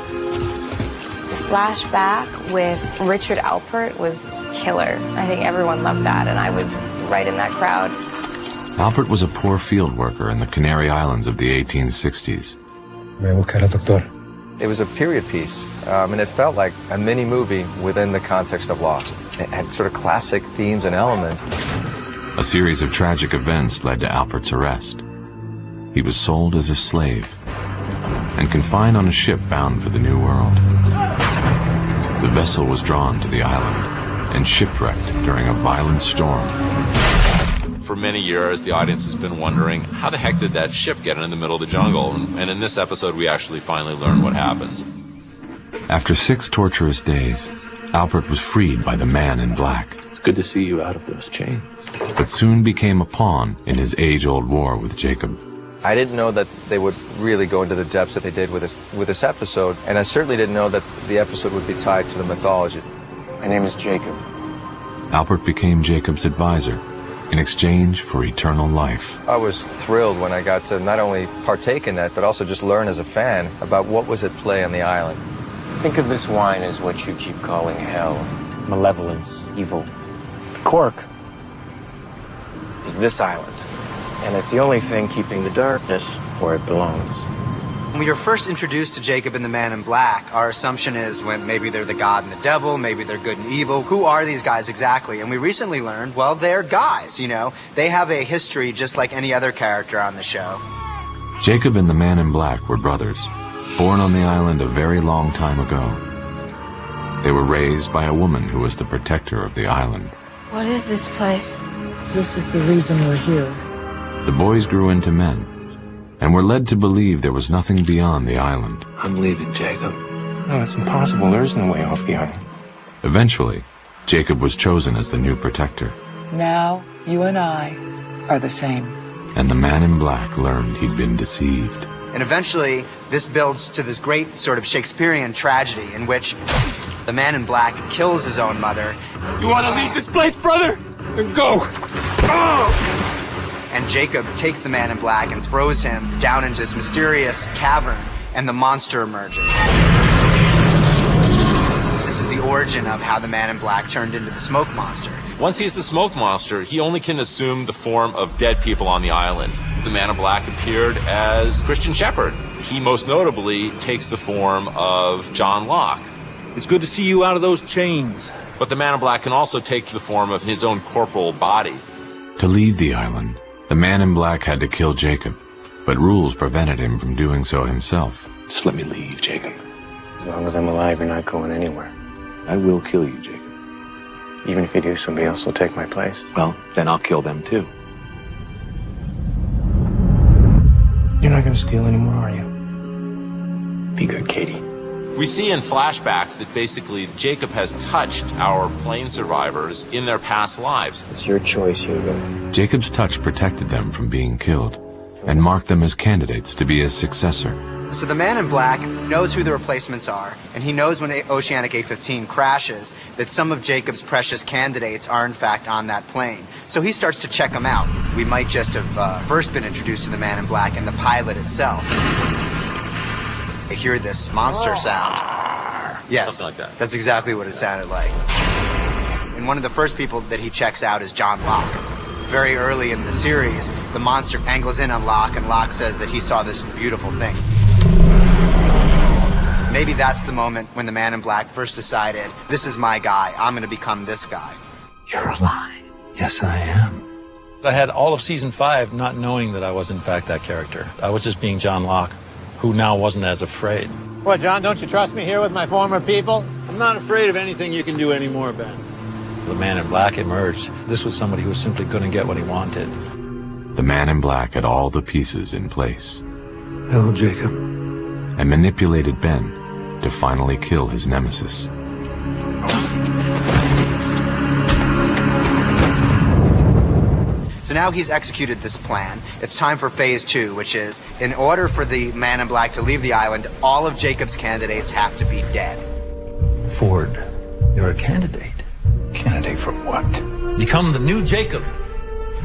[SPEAKER 2] The flashback with Richard Alpert was killer. I think everyone loved that, and I was right in that crowd.
[SPEAKER 1] Alpert was a poor field worker in the Canary Islands of the 1860s.
[SPEAKER 6] It was a period piece, and it felt like a mini movie within the context of Lost. It had sort of classic themes and elements.
[SPEAKER 1] A series of tragic events led to Alpert's arrest. He was sold as a slave and confined on a ship bound for the New World. The vessel was drawn to the island and shipwrecked during a violent storm.
[SPEAKER 19] For many years, the audience has been wondering, how the heck did that ship get in the middle of the jungle? And in this episode, we actually finally learn what happens.
[SPEAKER 1] After 6 torturous days, Alpert was freed by the Man in Black.
[SPEAKER 13] It's good to see you out of those chains.
[SPEAKER 1] But soon became a pawn in his age-old war with Jacob.
[SPEAKER 6] I didn't know that they would really go into the depths that they did with this episode, and I certainly didn't know that the episode would be tied to the mythology.
[SPEAKER 11] My name is Jacob.
[SPEAKER 1] Alpert became Jacob's advisor in exchange for eternal life.
[SPEAKER 6] I was thrilled when I got to not only partake in that, but also just learn as a fan about what was at play on the island.
[SPEAKER 11] Think of this wine as what you keep calling hell. Malevolence, evil. The cork is this island. And it's the only thing keeping the darkness where it belongs.
[SPEAKER 16] When we were first introduced to Jacob and the Man in Black, our assumption is when maybe they're the God and the devil, maybe they're good and evil. Who are these guys exactly? And we recently learned, well, they're guys, you know. They have a history just like any other character on the show.
[SPEAKER 1] Jacob and the Man in Black were brothers, born on the island a very long time ago. They were raised by a woman who was the protector of the island.
[SPEAKER 21] What is this place?
[SPEAKER 8] This is the reason we're here.
[SPEAKER 1] The boys grew into men and were led to believe there was nothing beyond the island.
[SPEAKER 13] I'm leaving, Jacob. No, it's impossible. There is no way off the island.
[SPEAKER 1] Eventually, Jacob was chosen as the new protector.
[SPEAKER 8] Now, you and I are the same.
[SPEAKER 1] And the Man in Black learned he'd been deceived.
[SPEAKER 16] And eventually, this builds to this great sort of Shakespearean tragedy in which the Man in Black kills his own mother.
[SPEAKER 7] You want to leave this place, brother? Then go. Oh!
[SPEAKER 16] And Jacob takes the Man in Black and throws him down into this mysterious cavern, and the monster emerges. This is the origin of how the Man in Black turned into the smoke monster.
[SPEAKER 19] Once he's the smoke monster, he only can assume the form of dead people on the island. The Man in Black appeared as Christian Shepherd. He most notably takes the form of John Locke.
[SPEAKER 13] It's good to see you out of those chains.
[SPEAKER 19] But the Man in Black can also take the form of his own corporal body.
[SPEAKER 1] To leave the island, the Man in Black had to kill Jacob, but rules prevented him from doing so himself.
[SPEAKER 13] Just let me leave, Jacob.
[SPEAKER 11] As long as I'm alive, you're not going anywhere.
[SPEAKER 13] I will kill you, Jacob.
[SPEAKER 11] Even if you do, somebody else will take my place.
[SPEAKER 13] Well, then I'll kill them too. You're not going to steal anymore, are you? Be good, Katie.
[SPEAKER 19] We see in flashbacks that basically Jacob has touched our plane survivors in their past lives.
[SPEAKER 11] It's your choice, Hugo.
[SPEAKER 1] Jacob's touch protected them from being killed and marked them as candidates to be his successor.
[SPEAKER 16] So the Man in Black knows who the replacements are, and he knows when Oceanic 815 crashes that some of Jacob's precious candidates are in fact on that plane. So he starts to check them out. We might just have first been introduced to the Man in Black in the pilot itself. I hear this monster sound. Yes,
[SPEAKER 19] something like that.
[SPEAKER 16] That's exactly what it sounded like. And one of the first people that he checks out is John Locke. Very early in the series, the monster angles in on Locke, and Locke says that he saw this beautiful thing. Maybe that's the moment when the Man in Black first decided, this is my guy, I'm going to become this guy.
[SPEAKER 17] You're alive. Yes, I am.
[SPEAKER 4] I had all of season 5 not knowing that I was in fact that character. I was just being John Locke. who now wasn't as afraid.
[SPEAKER 3] What, John, don't you trust me here with my former people?
[SPEAKER 4] I'm not afraid of anything you can do anymore, Ben. The man in black emerged. This was somebody who simply couldn't get what he wanted.
[SPEAKER 1] The man in black had all the pieces in place
[SPEAKER 17] Hello, Jacob.
[SPEAKER 1] and manipulated Ben to finally kill his nemesis.
[SPEAKER 16] So now he's executed this plan. It's time for phase 2, which is, in order for the man in black to leave the island, all of Jacob's candidates have to be dead.
[SPEAKER 17] Ford, you're a candidate. Candidate for what?
[SPEAKER 4] Become the new Jacob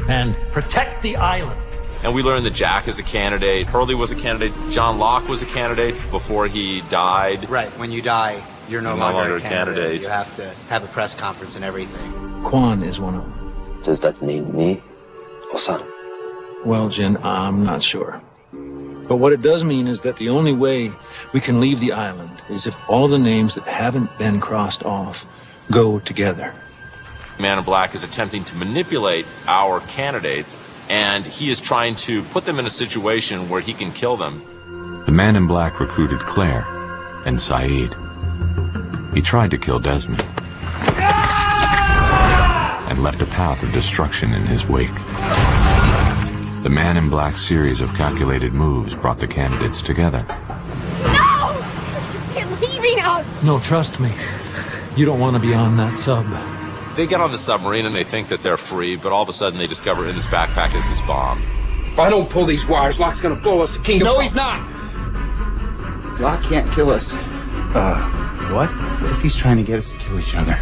[SPEAKER 4] and protect the island.
[SPEAKER 19] And we learned that Jack is a candidate, Hurley was a candidate, John Locke was a candidate before he died.
[SPEAKER 16] Right, when you die, you're no longer a candidate. You have to have a press conference and everything.
[SPEAKER 17] Quan is one of them.
[SPEAKER 23] Does that mean me or son?
[SPEAKER 17] Well, Jen, I'm not sure. But what it does mean is that the only way we can leave the island is if all the names that haven't been crossed off go together.
[SPEAKER 19] Man in Black is attempting to manipulate our candidates, and he is trying to put them in a situation where he can kill them.
[SPEAKER 1] The man in black recruited Claire and Saeed. He tried to kill Desmond and left a path of destruction in his wake. The man in black's series of calculated moves brought the candidates together.
[SPEAKER 7] No! You're leaving us!
[SPEAKER 17] No, trust me. You don't want to be on that sub.
[SPEAKER 19] They get on the submarine and they think that they're free, but all of a sudden they discover in this backpack is this bomb.
[SPEAKER 10] If I don't pull these wires, Locke's gonna blow us to Kingdom.
[SPEAKER 16] No, he's not!
[SPEAKER 23] Locke can't kill us.
[SPEAKER 16] What?
[SPEAKER 23] What if he's trying to get us to kill each other?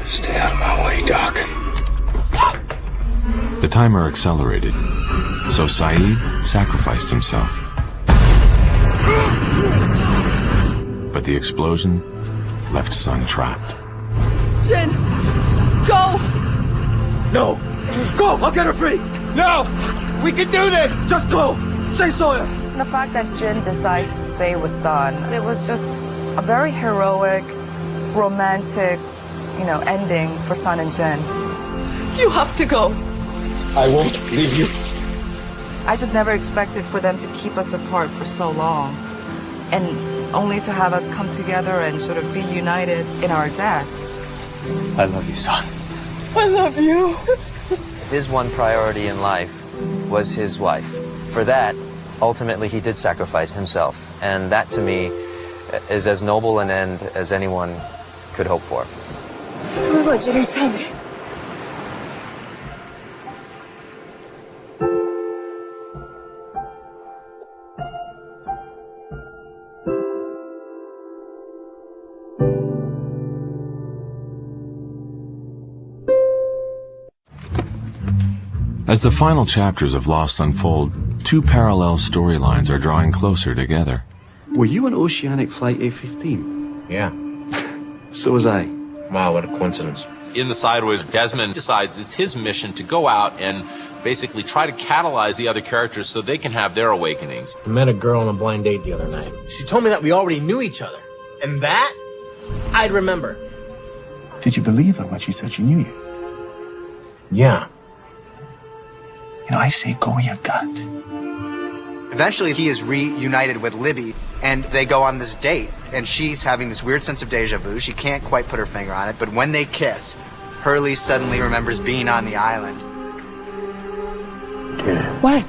[SPEAKER 17] Stay out of my way, Doc.
[SPEAKER 1] The timer accelerated, so Saeed sacrificed himself. But the explosion left Sun trapped.
[SPEAKER 7] Jin, go!
[SPEAKER 10] No! Go! I'll get her free!
[SPEAKER 26] No! We can do this!
[SPEAKER 10] Just go! Say Sawyer!
[SPEAKER 5] The fact that Jin decides to stay with Sun, it was just a very heroic, romantic, ending for Sun and Jin.
[SPEAKER 7] You have to go.
[SPEAKER 10] I won't leave you.
[SPEAKER 5] I just never expected for them to keep us apart for so long, and only to have us come together and sort of be united in our death.
[SPEAKER 23] I love you, son.
[SPEAKER 7] I love you.
[SPEAKER 15] His one priority in life was his wife. For that, ultimately, he did sacrifice himself. And that, to me, is as noble an end as anyone could hope for.
[SPEAKER 7] What did he tell me?
[SPEAKER 1] As the final chapters of Lost unfold, two parallel storylines are drawing closer together.
[SPEAKER 18] Were you on Oceanic Flight A15?
[SPEAKER 11] Yeah.
[SPEAKER 18] So was I.
[SPEAKER 11] Wow, what a coincidence.
[SPEAKER 19] In the Sideways, Desmond decides it's his mission to go out and basically try to catalyze the other characters so they can have their awakenings.
[SPEAKER 26] I met a girl on a blind date the other night. She told me that we already knew each other. And that, I'd remember.
[SPEAKER 12] Did you believe her when she said she knew you?
[SPEAKER 26] Yeah.
[SPEAKER 12] I say go with your gut.
[SPEAKER 16] Eventually, he is reunited with Libby, and they go on this date. And she's having this weird sense of deja vu. She can't quite put her finger on it, but when they kiss, Hurley suddenly remembers being on the island.
[SPEAKER 23] Dude.
[SPEAKER 7] What?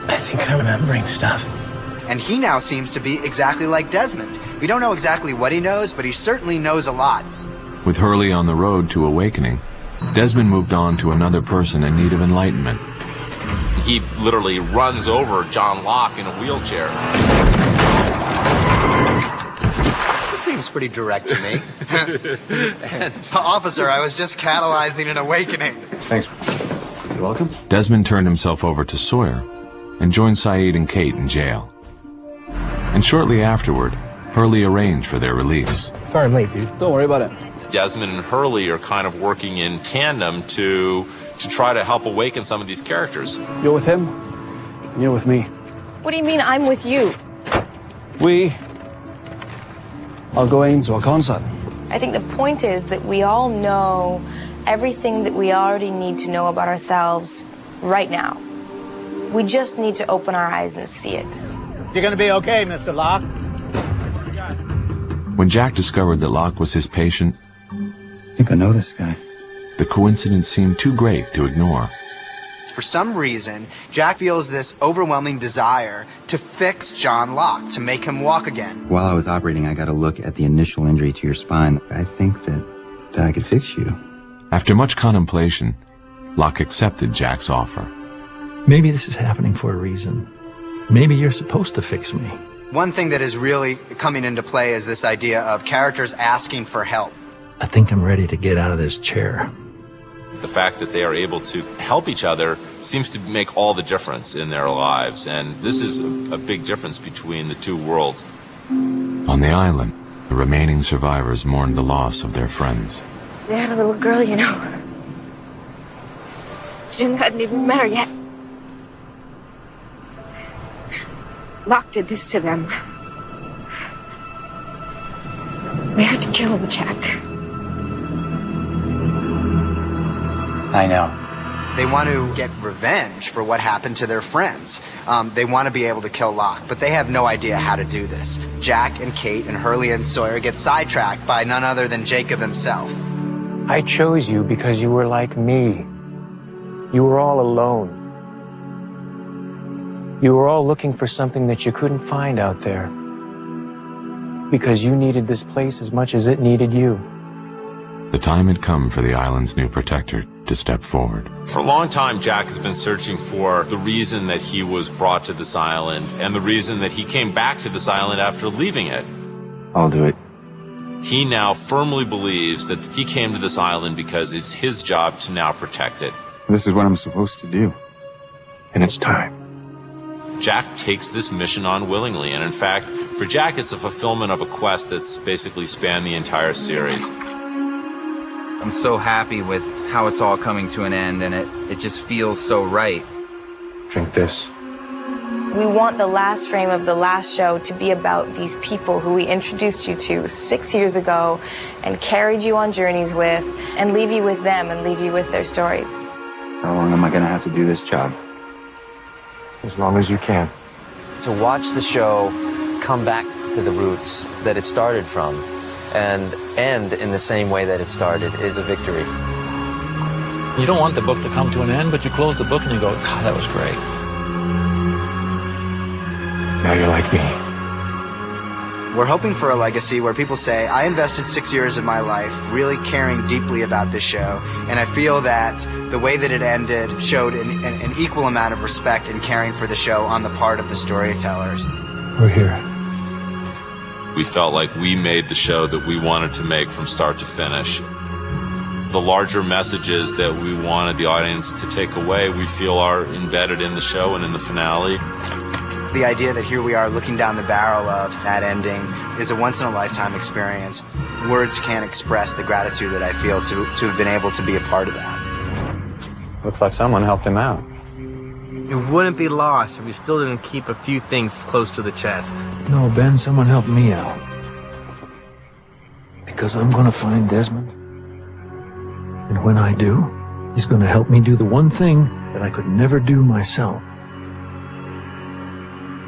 [SPEAKER 23] I think I'm remembering stuff.
[SPEAKER 16] And he now seems to be exactly like Desmond. We don't know exactly what he knows, but he certainly knows a lot.
[SPEAKER 1] With Hurley on the road to awakening, Desmond moved on to another person in need of enlightenment.
[SPEAKER 19] He literally runs over John Locke in a wheelchair.
[SPEAKER 16] That seems pretty direct to me. Officer, I was just catalyzing an awakening.
[SPEAKER 18] Thanks. You're welcome.
[SPEAKER 1] Desmond turned himself over to Sawyer and joined Saeed and Kate in jail. And shortly afterward, Hurley arranged for their release.
[SPEAKER 26] Sorry I'm late, dude.
[SPEAKER 18] Don't worry about it.
[SPEAKER 19] Desmond and Hurley are kind of working in tandem to try to help awaken some of these characters.
[SPEAKER 18] You're with him, and you're with me.
[SPEAKER 2] What do you mean I'm with you?
[SPEAKER 18] We are going to a concert.
[SPEAKER 2] I think the point is that we all know everything that we already need to know about ourselves right now. We just need to open our eyes and see it.
[SPEAKER 9] You're gonna be okay, Mr. Locke.
[SPEAKER 1] When Jack discovered that Locke was his patient,
[SPEAKER 23] I think I know this guy.
[SPEAKER 1] the coincidence seemed too great to ignore.
[SPEAKER 16] For some reason, Jack feels this overwhelming desire to fix John Locke, to make him walk again.
[SPEAKER 23] While I was operating, I got a look at the initial injury to your spine. I think that I could fix you.
[SPEAKER 1] After much contemplation, Locke accepted Jack's offer.
[SPEAKER 17] Maybe this is happening for a reason. Maybe you're supposed to fix me.
[SPEAKER 16] One thing that is really coming into play is this idea of characters asking for help.
[SPEAKER 17] I think I'm ready to get out of this chair.
[SPEAKER 19] The fact that they are able to help each other seems to make all the difference in their lives, and this is a big difference between the two worlds.
[SPEAKER 1] On the island, the remaining survivors mourned the loss of their friends.
[SPEAKER 2] They had a little girl, you know. Jim hadn't even met her yet. Locke did this to them. We had to kill him, Jack.
[SPEAKER 16] I know. They want to get revenge for what happened to their friends. They want to be able to kill Locke, but they have no idea how to do this. Jack and Kate and Hurley and Sawyer get sidetracked by none other than Jacob himself.
[SPEAKER 23] I chose you because you were like me. You were all alone. You were all looking for something that you couldn't find out there. Because you needed this place as much as it needed you.
[SPEAKER 1] The time had come for the island's new protector to step forward.
[SPEAKER 19] For a long time, Jack has been searching for the reason that he was brought to this island and the reason that he came back to this island after leaving it.
[SPEAKER 23] I'll do it.
[SPEAKER 19] He now firmly believes that he came to this island because it's his job to now protect it.
[SPEAKER 23] This is what I'm supposed to do. And it's time.
[SPEAKER 19] Jack takes this mission on willingly, and in fact, for Jack, it's a fulfillment of a quest that's basically spanned the entire series.
[SPEAKER 14] I'm so happy with how it's all coming to an end, and it just feels so right.
[SPEAKER 23] Drink this.
[SPEAKER 2] We want the last frame of the last show to be about these people who we introduced you to 6 years ago and carried you on journeys with, and leave you with them and leave you with their stories.
[SPEAKER 23] How long am I going to have to do this job? As long as you can.
[SPEAKER 15] To watch the show come back to the roots that it started from and end in the same way that it started is a victory.
[SPEAKER 4] You don't want the book to come to an end, but you close the book and you go, God, that was great.
[SPEAKER 23] Now you're like me.
[SPEAKER 16] We're hoping for a legacy where people say, I invested 6 years of my life really caring deeply about this show, and I feel that the way that it ended showed an equal amount of respect and caring for the show on the part of the storytellers.
[SPEAKER 17] We're here.
[SPEAKER 19] We felt like we made the show that we wanted to make from start to finish. The larger messages that we wanted the audience to take away, we feel are embedded in the show and in the finale.
[SPEAKER 16] The idea that here we are looking down the barrel of that ending is a once-in-a-lifetime experience. Words can't express the gratitude that I feel to have been able to be a part of that.
[SPEAKER 23] Looks like someone helped him out.
[SPEAKER 26] It wouldn't be lost if we still didn't keep a few things close to the chest.
[SPEAKER 17] No, Ben, someone helped me out. Because I'm going to find Desmond. And when I do, he's going to help me do the one thing that I could never do myself.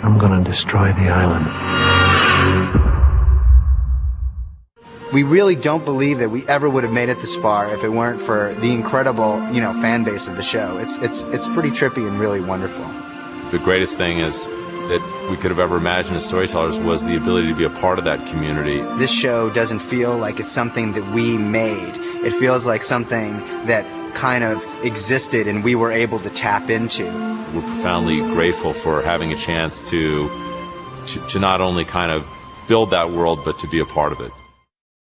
[SPEAKER 17] I'm going to destroy the island.
[SPEAKER 16] We really don't believe that we ever would have made it this far if it weren't for the incredible, fan base of the show. It's pretty trippy and really wonderful.
[SPEAKER 19] The greatest thing is that we could have ever imagined as storytellers was the ability to be a part of that community.
[SPEAKER 16] This show doesn't feel like it's something that we made. It feels like something that kind of existed and we were able to tap into.
[SPEAKER 19] We're profoundly grateful for having a chance to not only kind of build that world, but to be a part of it.